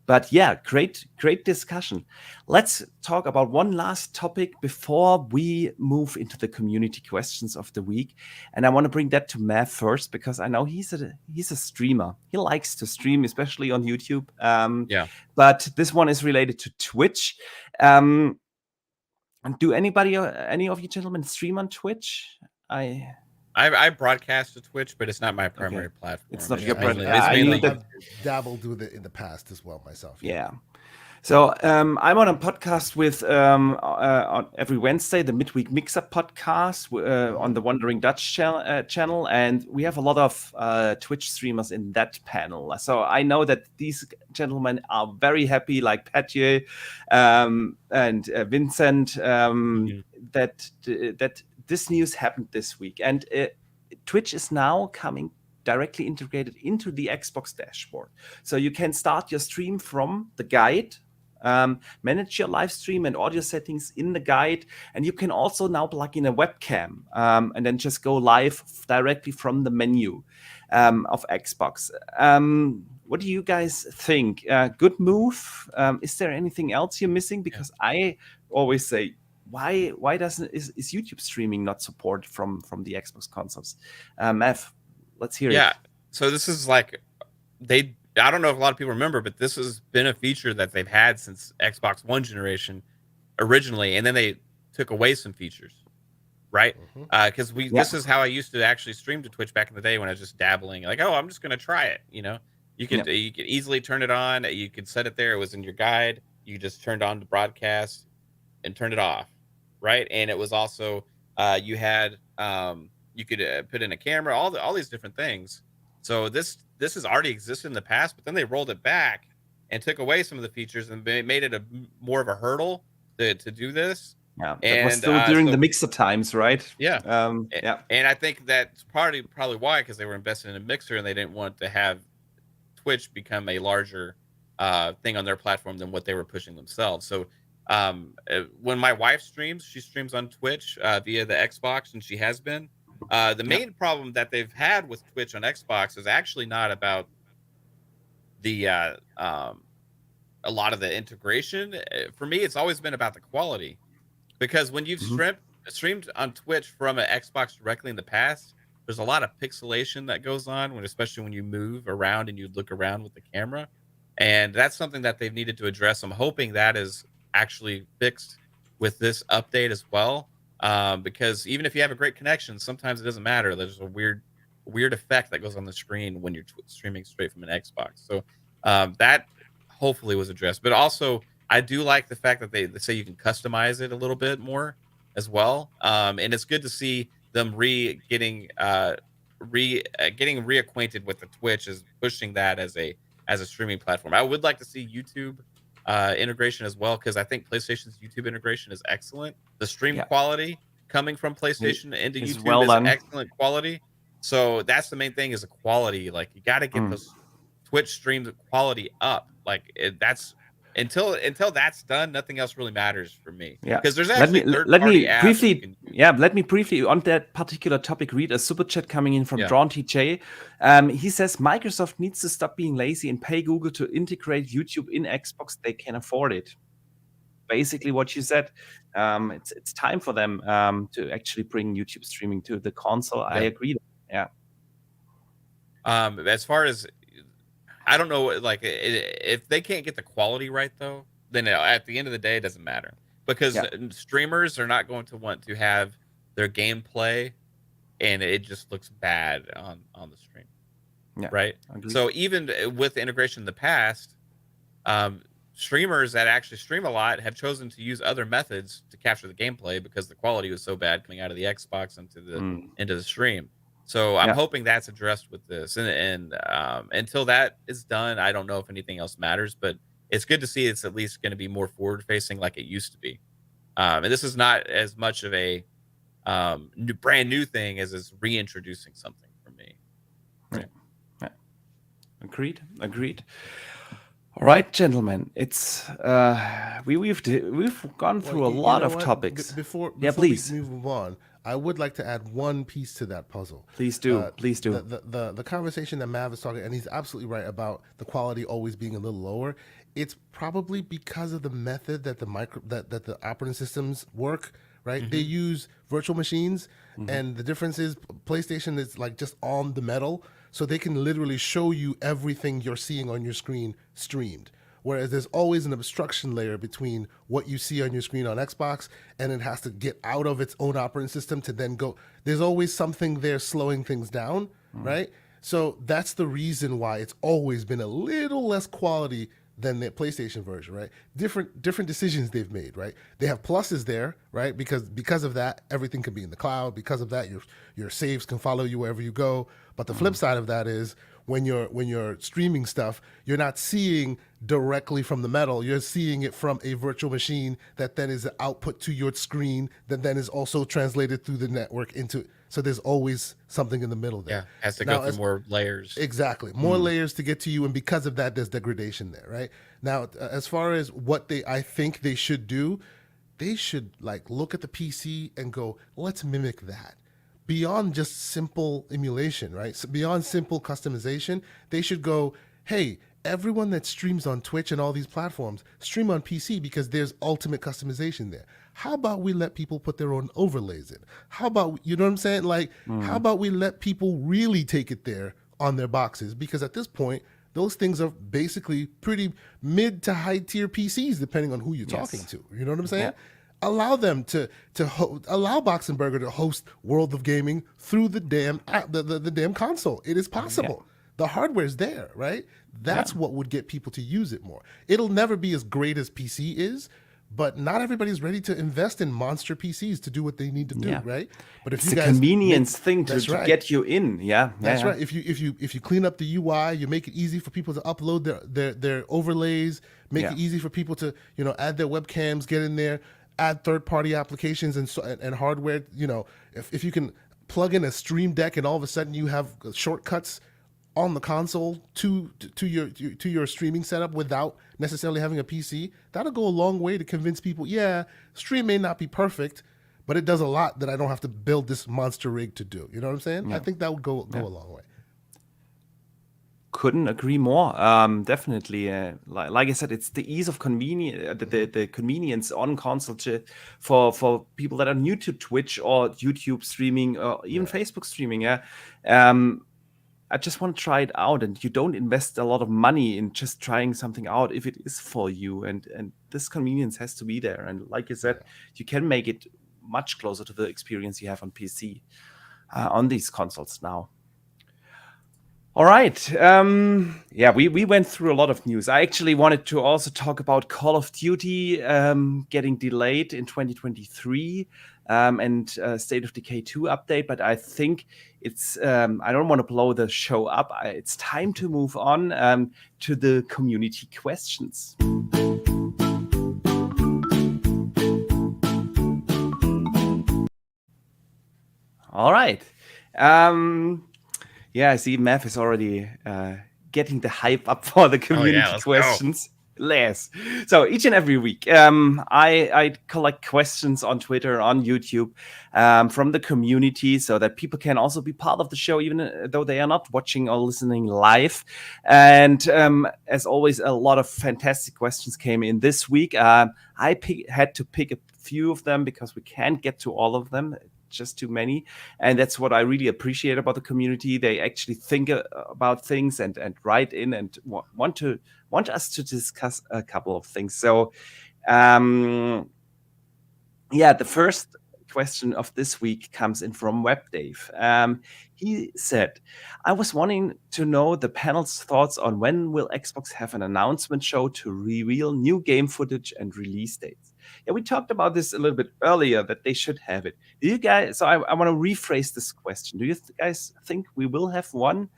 But yeah, great discussion. Let's talk about one last topic before we move into the community questions of the week. And I want to bring that to Matt first, because I know he's a streamer. He likes to stream, especially on YouTube. But this one is related to Twitch. Do any of you gentlemen stream on Twitch? I broadcast to Twitch, but it's not my primary platform. It's not your primary. I've dabbled with it in the past as well myself. Yeah. So I'm on a podcast with on every Wednesday, the Midweek Mix-Up podcast on the Wandering Dutch channel, and we have a lot of Twitch streamers in that panel. So I know that these gentlemen are very happy, like Patje and Vincent, that this news happened this week, and Twitch is now coming directly integrated into the Xbox dashboard. So you can start your stream from the guide, manage your live stream and audio settings in the guide, and you can also now plug in a webcam and then just go live directly from the menu of Xbox. What do you guys think? Good move? Is there anything else you're missing? Because I always say, why is YouTube streaming not supported from the Xbox consoles? F, let's hear it. Yeah, so this is like I don't know if a lot of people remember, but this has been a feature that they've had since Xbox One generation originally, and then they took away some features, right? Because this is how I used to actually stream to Twitch back in the day when I was just dabbling, like, oh, I'm just going to try it, You could easily turn it on. You could set it there. It was in your guide. You just turned on the broadcast and turned it off, right? And it was also you had you could put in a camera, all these different things. So this has already existed in the past, but then they rolled it back and took away some of the features and made it more of a hurdle to do this. Yeah, it was still during the mixer times, right? Yeah, And I think that's probably why, because they were investing in a mixer and they didn't want to have Twitch become a larger thing on their platform than what they were pushing themselves. So when my wife streams, she streams on Twitch via the Xbox, and she has been. The main problem that they've had with Twitch on Xbox is actually not about the a lot of the integration. For me, it's always been about the quality, because when you've streamed on Twitch from an Xbox directly in the past, there's a lot of pixelation that goes on especially when you move around and you look around with the camera, and that's something that they've needed to address. I'm hoping that is actually fixed with this update as well. Because even if you have a great connection, sometimes it doesn't matter. There's a weird effect that goes on the screen when you're streaming straight from an Xbox. So that hopefully was addressed. But also, I do like the fact that they say you can customize it a little bit more as well. And it's good to see them getting reacquainted with the Twitch, as pushing that as a streaming platform. I would like to see YouTube integration as well, because I think PlayStation's YouTube integration is excellent. The stream quality coming from PlayStation into YouTube is excellent quality. So that's the main thing, is the quality. Like, you got to get those Twitch streams quality up. Like, that's until that's done, nothing else really matters for me. Yeah, because there's actually let me briefly on that particular topic read a super chat coming in from Drawn TJ. He says Microsoft needs to stop being lazy and pay Google to integrate YouTube in Xbox. They can afford it. Basically, what you said. It's time for them to actually bring YouTube streaming to the console. I agree. Yeah. As far as, I don't know, like, if they can't get the quality right, though, then at the end of the day, it doesn't matter, because streamers are not going to want to have their gameplay and it just looks bad on the stream. Yeah. Right. Agreed. So even with the integration in the past, streamers that actually stream a lot have chosen to use other methods to capture the gameplay because the quality was so bad coming out of the Xbox into the stream. So I'm hoping that's addressed with this, and until that is done, I don't know if anything else matters. But it's good to see it's at least going to be more forward facing like it used to be. And this is not as much of a brand new thing as it's reintroducing something for me. Right. Yeah. Agreed. All right, gentlemen. It's we've gone through a lot of topics. Before please we move on, I would like to add one piece to that puzzle. Please do. The conversation that Mav is talking, and he's absolutely right about the quality always being a little lower. It's probably because of the method that the operating systems work. Right? They use virtual machines, and the difference is PlayStation is like just on the metal, so they can literally show you everything you're seeing on your screen streamed. Whereas there's always an obstruction layer between what you see on your screen on Xbox, and it has to get out of its own operating system to then go. There's always something there slowing things down, right? So that's the reason why it's always been a little less quality than the PlayStation version, right? Different decisions they've made, right? They have pluses there, right? Because of that, everything can be in the cloud. Because of that, your saves can follow you wherever you go. But the flip side of that is when you're streaming stuff, you're not seeing directly from the metal. You're seeing it from a virtual machine that then is output to your screen that then is also translated through the network into. So there's always something in the middle there. Yeah, has to go through more layers. Exactly. More layers to get to you, and because of that, there's degradation there, right? Now, as far as what I think they should do, they should like look at the PC and go, let's mimic that. Beyond just simple emulation, right? So beyond simple customization, they should go, hey, everyone that streams on Twitch and all these platforms, stream on PC because there's ultimate customization there. How about we let people put their own overlays in? How about, you know what I'm saying? Like, how about we let people really take it there on their boxes? Because at this point, those things are basically pretty mid to high tier PCs, depending on who you're talking to. You know what I'm saying? Yeah. Allow them allow Boxenberger to host World of Gaming through the damn the damn console. It is possible. The hardware's there, right? That's what would get people to use it more. It'll never be as great as PC is, but not everybody's ready to invest in monster PCs to do what they need to do, right? But if it's a convenience thing to get you in, that's right. If you clean up the UI, you make it easy for people to upload their overlays, make it easy for people to add their webcams, get in there, add third-party applications and hardware. If you can plug in a Stream Deck and all of a sudden you have shortcuts on the console to your streaming setup without necessarily having a PC, that'll go a long way to convince people, stream may not be perfect, but it does a lot that I don't have to build this monster rig to do. You know what I'm saying? I think that would go a long way. Couldn't agree more. Definitely. Like I said, it's the ease of convenience, the convenience on console for people that are new to Twitch or YouTube streaming or even Facebook streaming. I just want to try it out, and you don't invest a lot of money in just trying something out if it is for you, and this convenience has to be there. And like you said, you can make it much closer to the experience you have on PC on these consoles now. All right. We went through a lot of news. I actually wanted to also talk about Call of Duty getting delayed in 2023 and State of Decay 2 update, but I think it's I don't want to blow the show up. It's time to move on to the community questions. All right. I see Mav is already getting the hype up for the community questions. Yes. So each and every week, I collect questions on Twitter, on YouTube, from the community so that people can also be part of the show, even though they are not watching or listening live. And as always, a lot of fantastic questions came in this week. I had to pick a few of them because we can't get to all of them. Just too many, and that's what I really appreciate about the community. They actually think about things and write in and want us to discuss a couple of things. So the first question of this week comes in from WebDave. He said, I was wanting to know the panel's thoughts on when will Xbox have an announcement show to reveal new game footage and release dates. Yeah, we talked about this a little bit earlier, that they should have it. Do you guys, so I want to rephrase this question. Do you guys think we will have one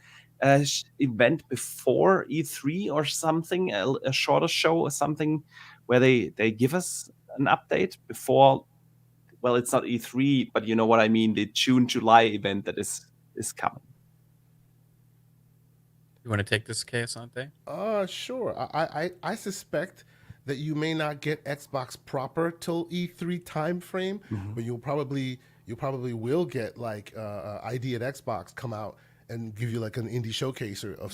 event before E3 or something, a shorter show or something, where they give us an update before? Well, it's not E3, but you know what I mean, the June-July event that is coming. You want to take this, Asante? Sure. I suspect that you may not get Xbox proper till E3 time frame, but you'll probably will get like ID at Xbox come out and give you like an indie showcase or of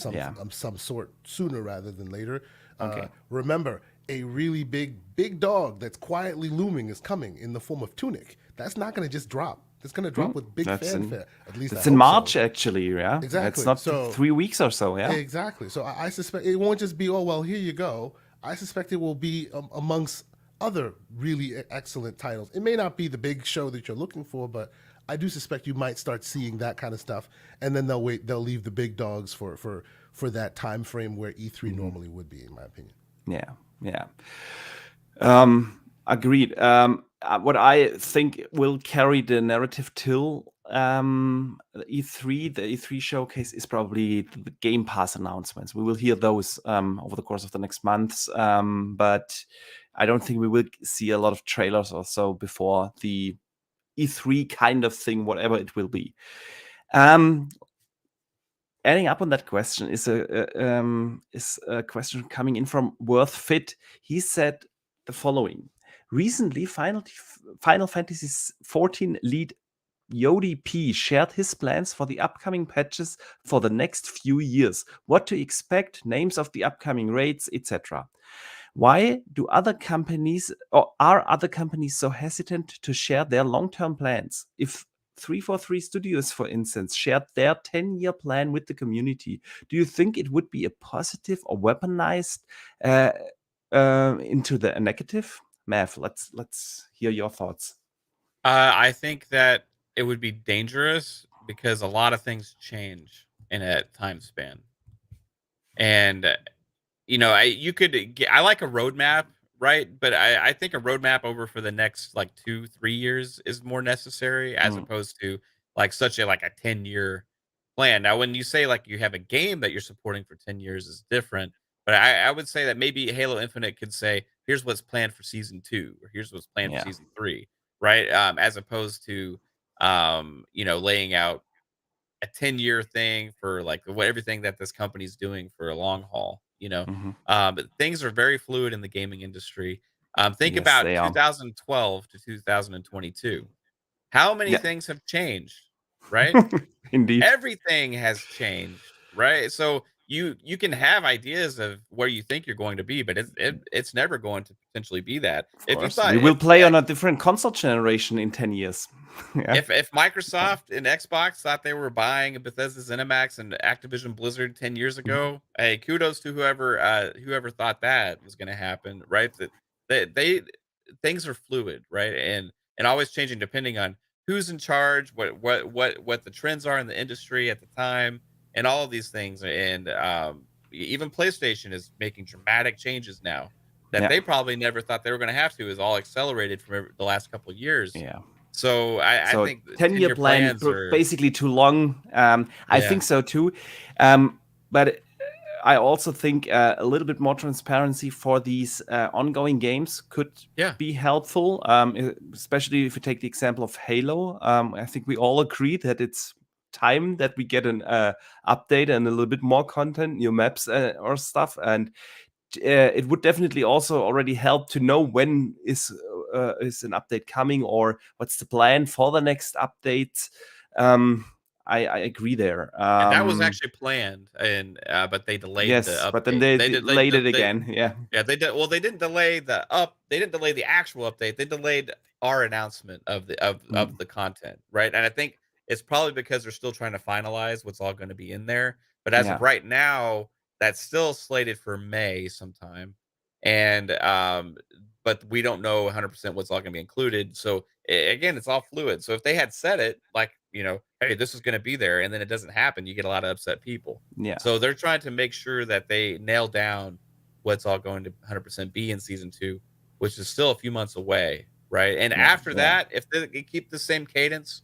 some sort sooner rather than later. Okay. Remember, a really big dog that's quietly looming is coming in the form of Tunic. That's not going to just drop. It's going to drop with big fanfare. At least it's in March, actually. Yeah, exactly. It's not 3 weeks or so. Yeah, exactly. So I suspect it won't just be, oh well, here you go. I suspect it will be amongst other really excellent titles. It may not be the big show that you're looking for, but I do suspect you might start seeing that kind of stuff, and then they'll leave the big dogs for that time frame where E3 normally would be, in my opinion. Yeah. Agreed. What I think will carry the narrative till E3, the E3 showcase, is probably the Game Pass announcements. We will hear those over the course of the next months, but I don't think we will see a lot of trailers or so before the E3 kind of thing, whatever it will be. Adding up on that question is a question coming in from Worth Fit. He said the following: recently, Final Fantasy XIV lead Yodi P shared his plans for the upcoming patches for the next few years, what to expect, names of the upcoming raids, etc. Why do other companies, or are other companies, so hesitant to share their long-term plans? If 343 Studios, for instance, shared their 10-year plan with the community, do you think it would be a positive or weaponized into the negative? Mav, let's hear your thoughts. I think that it would be dangerous because a lot of things change in a time span, and I like a roadmap, right? But I think a roadmap over for the next like 2-3 years is more necessary as opposed to like such a 10-year plan. Now, when you say like you have a game that you're supporting for 10 years is different, but I would say that maybe Halo Infinite could say, here's what's planned for season 2, or here's what's planned for season 3, right? As opposed to laying out a 10-year thing for like everything that this company's doing for a long haul, but things are very fluid in the gaming industry. Think Yes, about they are. 2012 to 2022. How many things have changed, right? Indeed. Everything has changed, right? So you can have ideas of where you think you're going to be, but it's never going to potentially be that. Of If you course. thought We will play on a different console generation in 10 years. If Microsoft and Xbox thought they were buying Bethesda, ZeniMax, and Activision Blizzard 10 years ago, hey, kudos to whoever thought that was going to happen, right? That they things are fluid, right? And always changing depending on who's in charge, what the trends are in the industry at the time, and all of these things. And even PlayStation is making dramatic changes now that they probably never thought they were going to have to. Is all accelerated from the last couple of years. Yeah. So I think 10-year plan are basically too long. I think so too. But I also think a little bit more transparency for these ongoing games could be helpful, especially if you take the example of Halo. I think we all agree that it's time that we get an update and a little bit more content, new maps or stuff. And it would definitely also already help to know when is an update coming or what's the plan for the next update. I agree there. And that was actually planned, and but they delayed the update. But then they delayed it again. Yeah, they did. Well, they didn't delay They didn't delay the actual update. They delayed our announcement of the content, right? And I think it's probably because they're still trying to finalize what's all going to be in there. But as of right now, that's still slated for May sometime. and but we don't know 100% what's all going to be included. So again, it's all fluid. So if they had said it like, hey, this is going to be there, and then it doesn't happen, you get a lot of upset people. Yeah. So they're trying to make sure that they nail down what's all going to 100% be in season 2, which is still a few months away, right? And after that, if they keep the same cadence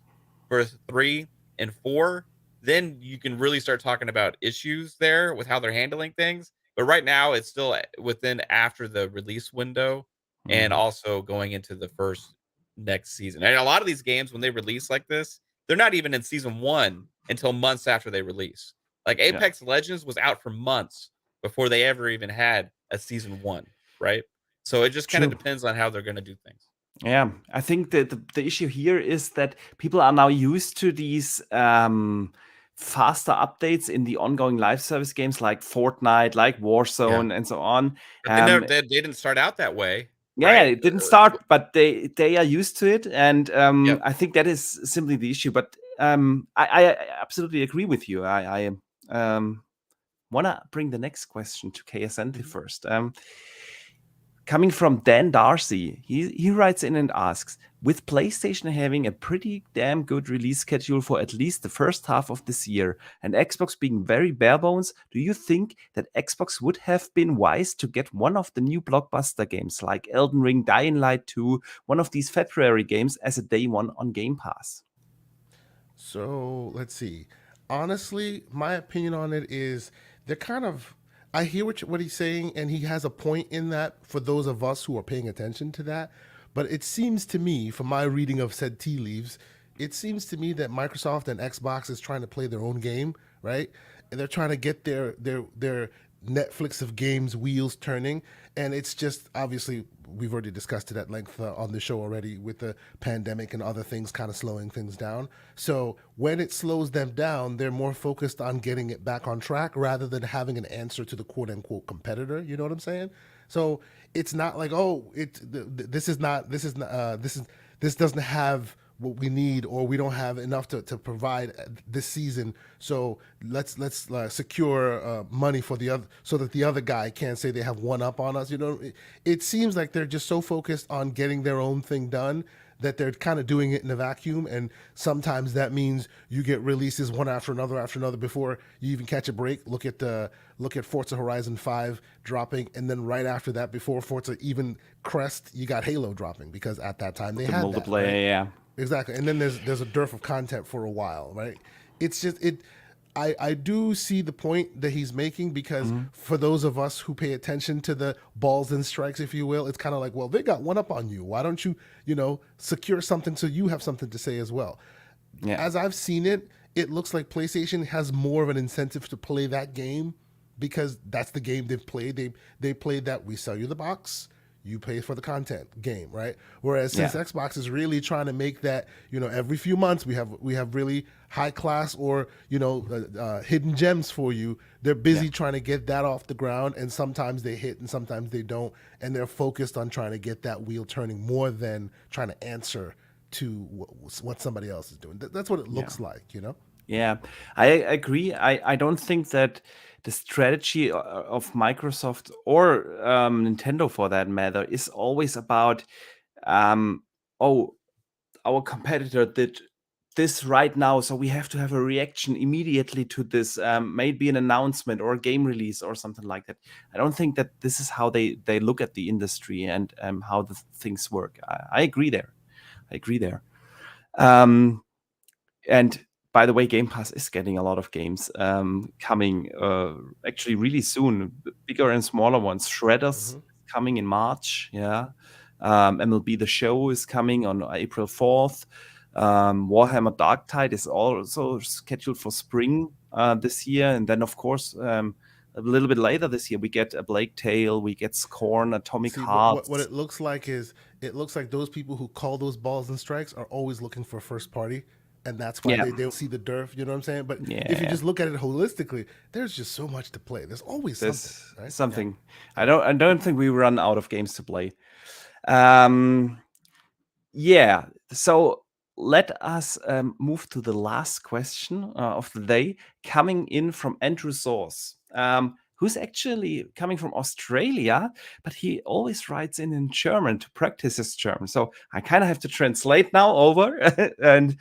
for 3 and 4, then you can really start talking about issues there with how they're handling things. But right now, it's still within after the release window, and also going into the first next season. And a lot of these games, when they release like this, they're not even in season 1 until months after they release. Like Apex Legends was out for months before they ever even had a season 1, right? So it just kind of depends on how they're going to do things. Yeah, I think that the issue here is that people are now used to these faster updates in the ongoing live service games like Fortnite, like Warzone, and so on. But they didn't start out that way. Yeah, right? it didn't start, but they are used to it, and Yep. I think that is simply the issue. But I absolutely agree with you. I want to bring the next question to Asante first. Coming from Dan Darcy, he writes in and asks, with PlayStation having a pretty damn good release schedule for at least the first half of this year, and Xbox being very bare bones, do you think that Xbox would have been wise to get one of the new blockbuster games like Elden Ring, Dying Light 2, one of these February games as a day one on Game Pass? So let's see. Honestly, my opinion on it is they're kind of. I hear what he's saying, and he has a point in that for those of us who are paying attention to that. But it seems to me, from my reading of said tea leaves, it seems to me that Microsoft and Xbox is trying to play their own game, right? And they're trying to get their Netflix of games wheels turning, and it's just obviously we've already discussed it at length on the show already with the pandemic and other things kind of slowing things down. So when it slows them down, they're more focused on getting it back on track rather than having an answer to the quote unquote competitor. You know what I'm saying? So it's not like, oh, this doesn't have what we need, or we don't have enough to provide this season, so let's secure money for the other, so that the other guy can't say they have one up on us. It seems like they're just so focused on getting their own thing done that they're kind of doing it in a vacuum, and sometimes that means you get releases one after another before you even catch a break. Look at Forza Horizon 5 dropping, and then right after that, before Forza even crest, you got Halo dropping, because at that time they had multiplayer, that, right? yeah. Exactly. And then there's a dearth of content for a while, right? It's just I do see the point that he's making, because for those of us who pay attention to the balls and strikes, if you will, it's kind of like, well, they got one up on you. Why don't you, secure something so you have something to say as well? Yeah. As I've seen it, it looks like PlayStation has more of an incentive to play that game, because that's the game they've played. They played that we sell you the box, you pay for the content game, right? Whereas since Xbox is really trying to make that, every few months we have really high class or hidden gems for you. They're busy trying to get that off the ground, and sometimes they hit and sometimes they don't, and they're focused on trying to get that wheel turning more than trying to answer to what somebody else is doing. That's what it looks like, Yeah, I agree. I don't think that the strategy of Microsoft or Nintendo, for that matter, is always about, oh, our competitor did this right now, so we have to have a reaction immediately to this, maybe an announcement or a game release or something like that. I don't think that this is how they look at the industry and how the things work. I agree there. And by the way, Game Pass is getting a lot of games coming actually really soon, bigger and smaller ones. Shredders coming in March, MLB The Show is coming on April 4th. Warhammer Dark Tide is also scheduled for spring this year. And then, of course, a little bit later this year, we get a Plague Tale, we get Scorn, Atomic Heart. What it looks like is, it looks like those people who call those balls and strikes are always looking for first party. And that's why they don't see the dearth, you know what I'm saying? But if you just look at it holistically, there's just so much to play. There's always something, right? Something. I don't think we run out of games to play. So let us move to the last question of the day, coming in from Andrew Source, who's actually coming from Australia, but he always writes in German to practice his German. So I kind of have to translate now over. And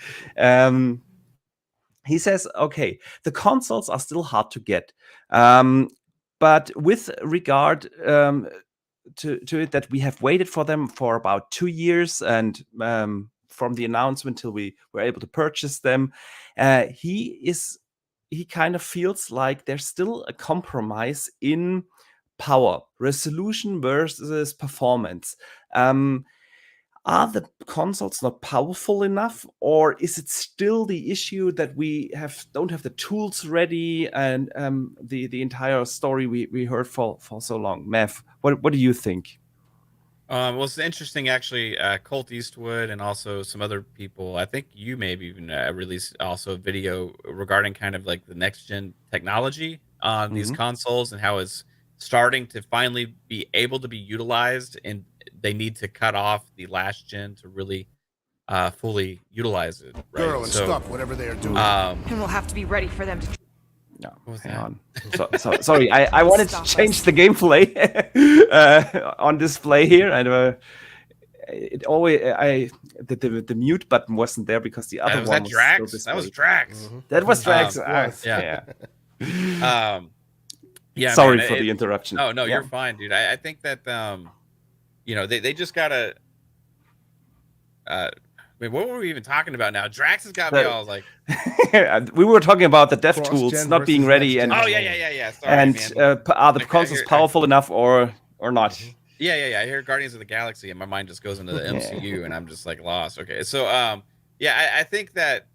he says, okay, the consoles are still hard to get. But with regard to it, that we have waited for them for about 2 years, and from the announcement till we were able to purchase them, he kind of feels like there's still a compromise in power, resolution versus performance. Are the consoles not powerful enough, or is it still the issue that we don't have the tools ready, and the entire story we heard for so long? Mev, what do you think? Well, it's interesting actually. Colt Eastwood and also some other people. I think you maybe even released also a video regarding kind of like the next gen technology on these consoles and how it's starting to finally be able to be utilized, and they need to cut off the last gen to really fully utilize it. Right? Girl and stop whatever they are doing. And we'll have to be ready for them to. No, hang on. Sorry, I wanted to change the gameplay on display here, and it always the mute button wasn't there because the other one was Drax. That was Drax. That was Drax. Yeah. Yeah. Sorry for the interruption. No, you're fine, dude. I think that they just gotta. What were we even talking about now? Drax has got me all like. We were talking about the dev tools not being ready, and yeah. Sorry, and man. are the consoles powerful enough or not? Yeah. I hear Guardians of the Galaxy, and my mind just goes into the MCU, and I'm just like lost. Okay, so I think that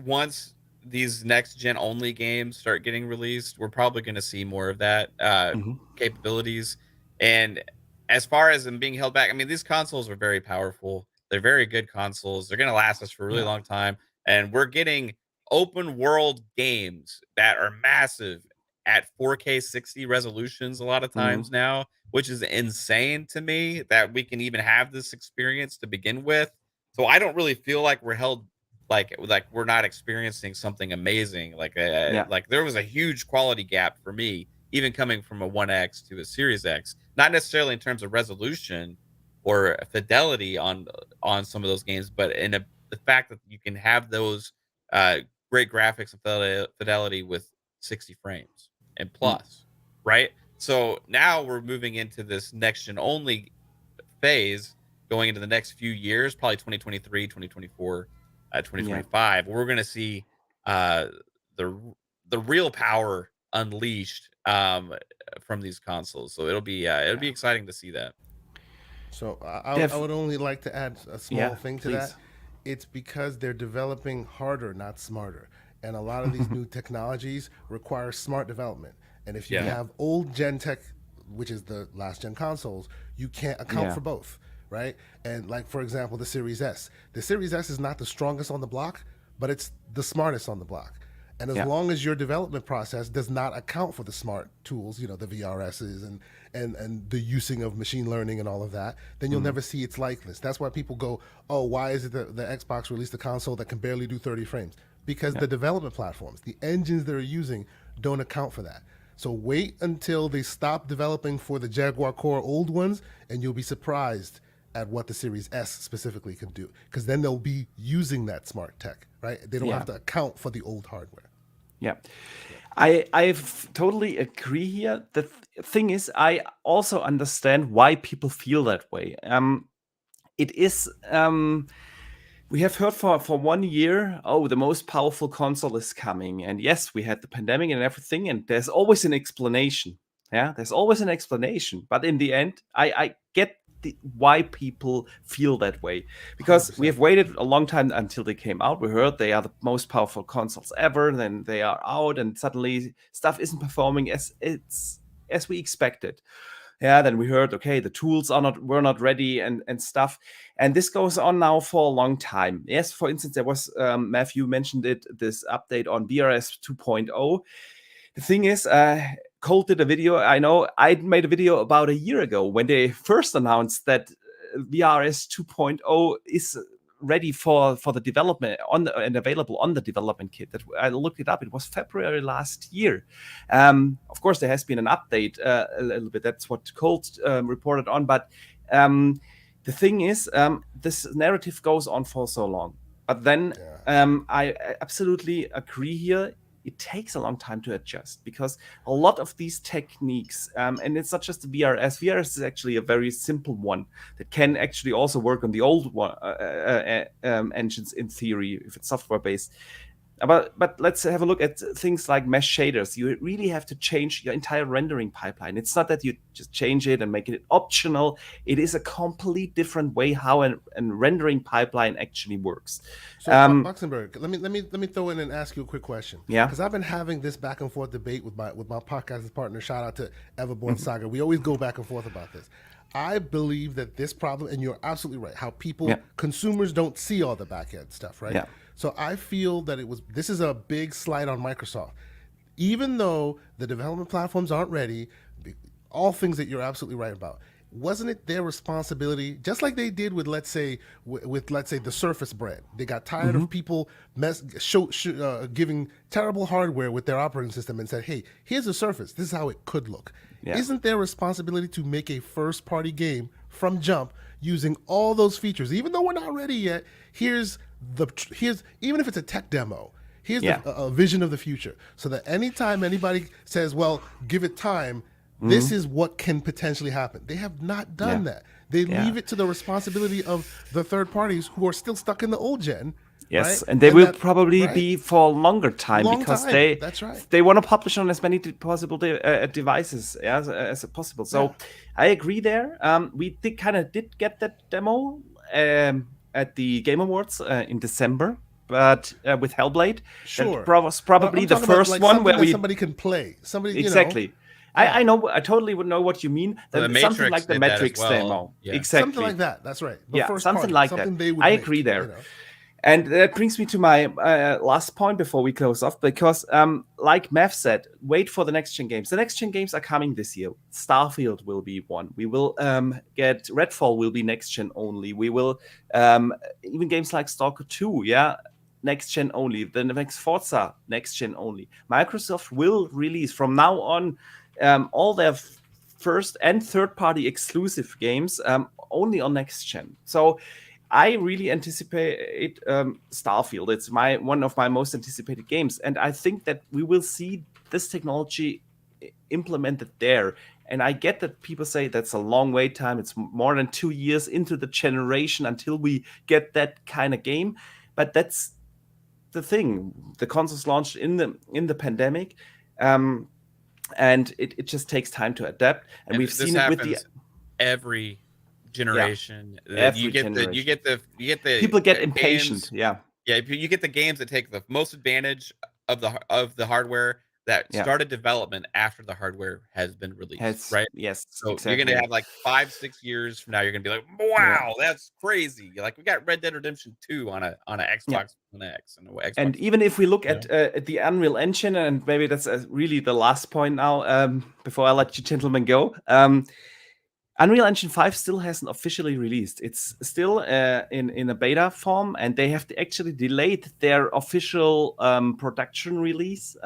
once these next gen only games start getting released, we're probably going to see more of that capabilities. And as far as them being held back, I mean, these consoles are very powerful. They're very good consoles. They're going to last us for a really long time. And we're getting open world games that are massive at 4K 60 resolutions a lot of times now, which is insane to me that we can even have this experience to begin with. So I don't really feel like we're held like we're not experiencing something amazing. Like there was a huge quality gap for me, even coming from a 1X to a Series X, not necessarily in terms of resolution or fidelity on some of those games, but in the fact that you can have those great graphics and fidelity with 60 frames and plus, right? So now we're moving into this next gen only phase, going into the next few years, probably 2023, 2024, 2025. We're going to see the real power unleashed from these consoles. So it'll be exciting to see that. So I would only like to add a small thing to that. It's because they're developing harder, not smarter. And a lot of these new technologies require smart development. And if you have old gen tech, which is the last gen consoles, you can't account for both, right? And like, for example, the Series S. The Series S is not the strongest on the block, but it's the smartest on the block. And as long as your development process does not account for the smart tools, the VRSs and the using of machine learning and all of that, then you'll never see its likeness. That's why people go, oh, why is it that the Xbox released a console that can barely do 30 frames? Because the development platforms, the engines they're using don't account for that. So wait until they stop developing for the Jaguar Core old ones, and you'll be surprised at what the Series S specifically can do. Because then they'll be using that smart tech, right? They don't have to account for the old hardware. Yeah. I totally agree here. The thing is, I also understand why people feel that way. It is, we have heard for 1 year, the most powerful console is coming. And yes, we had the pandemic and everything, and there's always an explanation. Yeah, there's always an explanation. But in the end, I get why people feel that way, because 100%. We have waited a long time until they came out. We heard they are the most powerful consoles ever, then they are out, and suddenly stuff isn't performing as we expected. Then we heard, okay, the tools were not ready and stuff, and this goes on now for a long time. Yes, for instance, there was Matthew mentioned it, this update on VRS 2.0. The thing is, Colt did a video. I know I made a video about a year ago when they first announced that VRS 2.0 is ready for the development and available on the development kit. That I looked it up. It was February last year. Of course, there has been an update a little bit. That's what Colt reported on. But the thing is, this narrative goes on for so long. But then I absolutely agree here. It takes a long time to adjust because a lot of these techniques, and it's not just the VRS. VRS is actually a very simple one that can actually also work on the old one, engines in theory if it's software based. But let's have a look at things like mesh shaders. You really have to change your entire rendering pipeline. It's not that you just change it and make it optional. It is a complete different way how a rendering pipeline actually works. So, Boxenberg, let me throw in and ask you a quick question. Yeah. Because I've been having this back and forth debate with my podcast partner. Shout out to Everborn Saga. We always go back and forth about this. I believe that this problem, and you're absolutely right, how people, consumers don't see all the back end stuff, right? Yeah. So I feel that this is a big slight on Microsoft. Even though the development platforms aren't ready, all things that you're absolutely right about. Wasn't it their responsibility, just like they did with, let's say, the Surface brand? They got tired of people giving terrible hardware with their operating system and said, hey, here's a Surface. This is how it could look. Yeah. Isn't their responsibility to make a first-party game from jump using all those features? Even though we're not ready yet, here's even if it's a tech demo, here's a vision of the future. So that anytime anybody says, well, give it time, this is what can potentially happen. They have not done that. They leave it to the responsibility of the third parties who are still stuck in the old gen. Yes, right? and they will probably be for a longer time because they want to publish on as many possible devices as possible. So I agree there. We did get that demo at the Game Awards in December. But with Hellblade, that was probably the first one where somebody can play. Exactly. I know. I totally would know what you mean. Something like the Matrix demo. Yeah. Exactly. Something like that. That's right. Something like that. I agree there. And that brings me to my last point before we close off, because like Mav said, wait for the next-gen games. The next-gen games are coming this year. Starfield will be one. We will get Redfall will be next-gen only. We will even games like Stalker 2, next-gen only. The next Forza, next-gen only. Microsoft will release from now on all their first and third-party exclusive games only on next-gen. So I really anticipate Starfield. It's one of my most anticipated games. And I think that we will see this technology implemented there. And I get that people say that's a long wait time. It's more than 2 years into the generation until we get that kind of game. But that's the thing. The consoles launched in the pandemic. And it just takes time to adapt. And we've seen it with every generation. You get the people get impatient. You get the games that take the most advantage of the hardware that started development after the hardware has been released, right? Yes. So exactly. You're gonna have like 5-6 years from now. You're gonna be like, wow, that's crazy. Like we got Red Dead Redemption 2 on a Xbox One X and even if we look at the Unreal Engine, and maybe that's really the last point now before I let you gentlemen go. Unreal Engine 5 still hasn't officially released. It's still in a beta form, and they have actually delayed their official production release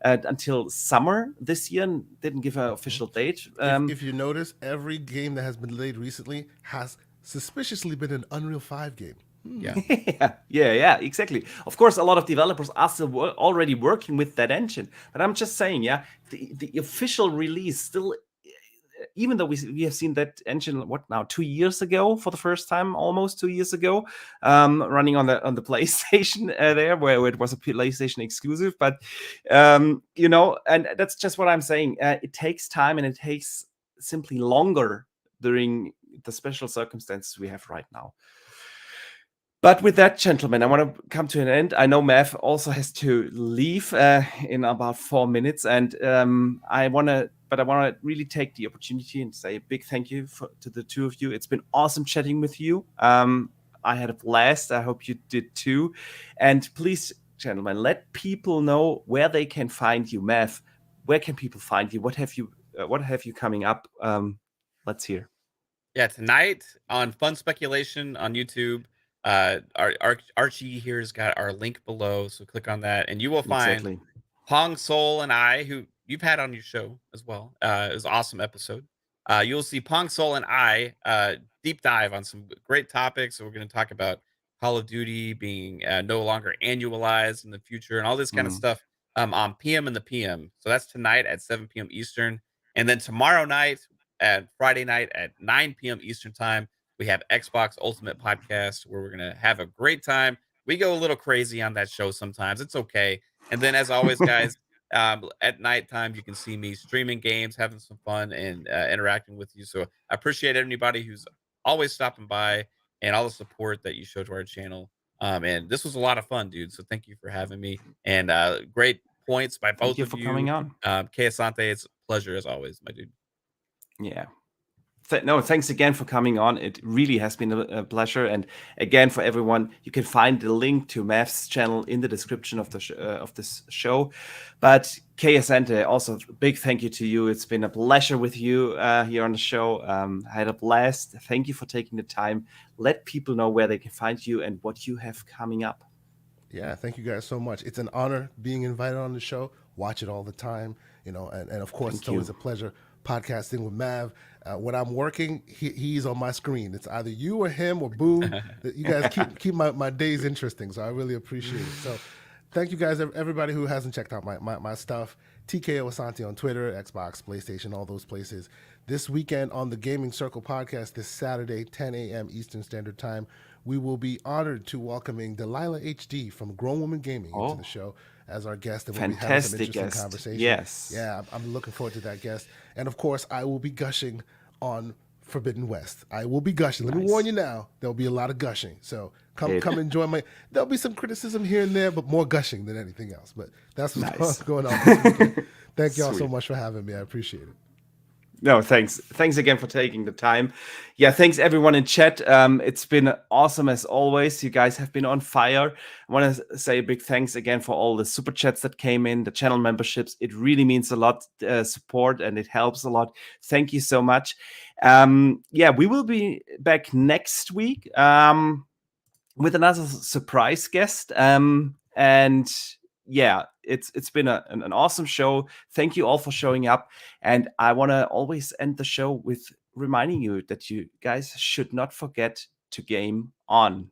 until summer this year and didn't give an official date. If you notice, every game that has been delayed recently has suspiciously been an Unreal 5 game. Yeah, exactly. Of course, a lot of developers are still already working with that engine. But I'm just saying, the official release still... Even though we have seen that engine, 2 years ago for the first time, almost 2 years ago, running on the PlayStation there, where it was a PlayStation exclusive. But and that's just what I'm saying. It takes time, and it takes simply longer during the special circumstances we have right now. But with that, gentlemen, I want to come to an end. I know Mav also has to leave in about 4 minutes, and I want to really take the opportunity and say a big thank you to the two of you. It's been awesome chatting with you. I had a blast. I hope you did too. And please, gentlemen, let people know where they can find you. Mav, where can people find you? What have you coming up? Let's hear. Yeah, tonight on Fun Speculation on YouTube, Archie here's got our link below, so click on that, and you will find Exactly. Pong Soul and I, who you've had on your show as well. It was an awesome episode. You'll see Pong Soul and I deep dive on some great topics. So we're going to talk about Call of Duty being no longer annualized in the future and all this kind of Mm. stuff on PM and the PM. So that's tonight at 7 p.m. Eastern. And then tomorrow night at Friday night at 9 p.m. Eastern time, we have Xbox Ultimate Podcast where we're going to have a great time. We go a little crazy on that show sometimes. It's okay. And then, as always, guys, at nighttime, you can see me streaming games, having some fun, and interacting with you. So I appreciate anybody who's always stopping by and all the support that you show to our channel. And this was a lot of fun, dude. So thank you for having me. And great points by Thank both you of for you. coming on. K. Asante, it's a pleasure as always, my dude. Yeah. No, thanks again for coming on. It really has been a pleasure. And again, for everyone, you can find the link to Mav's channel in the description of the of this show. But Kay Asante, also big thank you to you. It's been a pleasure with you here on the show. I had a blast. Thank you for taking the time. Let people know where they can find you and what you have coming up. Yeah, thank you guys so much. It's an honor being invited on the show. Watch it all the time, and of course, it's always a pleasure podcasting with Mav. When I'm working, he's on my screen. It's either you or him or Boom. You guys keep my days interesting, so I really appreciate it. So thank you guys, everybody who hasn't checked out my stuff. TKO Asante on Twitter, Xbox, PlayStation, all those places. This weekend on the Gaming Circle podcast, this Saturday, 10 a.m. Eastern Standard Time, we will be honored to welcoming Delilah HD from Grown Woman Gaming into the show as our guest, and we'll be having some interesting conversation. Yes. Yeah, I'm looking forward to that guest. And of course, I will be gushing on Forbidden West. I will be gushing. Let me warn you now, there'll be a lot of gushing. So come enjoy there'll be some criticism here and there, but more gushing than anything else. But that's what's going on this weekend. Thank y'all so much for having me. I appreciate it. No, thanks. Thanks again for taking the time. Yeah, thanks everyone in chat. It's been awesome as always. You guys have been on fire. I want to say a big thanks again for all the super chats that came in, the channel memberships. It really means a lot, support, and it helps a lot. Thank you so much. Yeah, we will be back next week with another surprise guest. And yeah, it's been an awesome show. Thank you all for showing up. And I want to always end the show with reminding you that you guys should not forget to game on.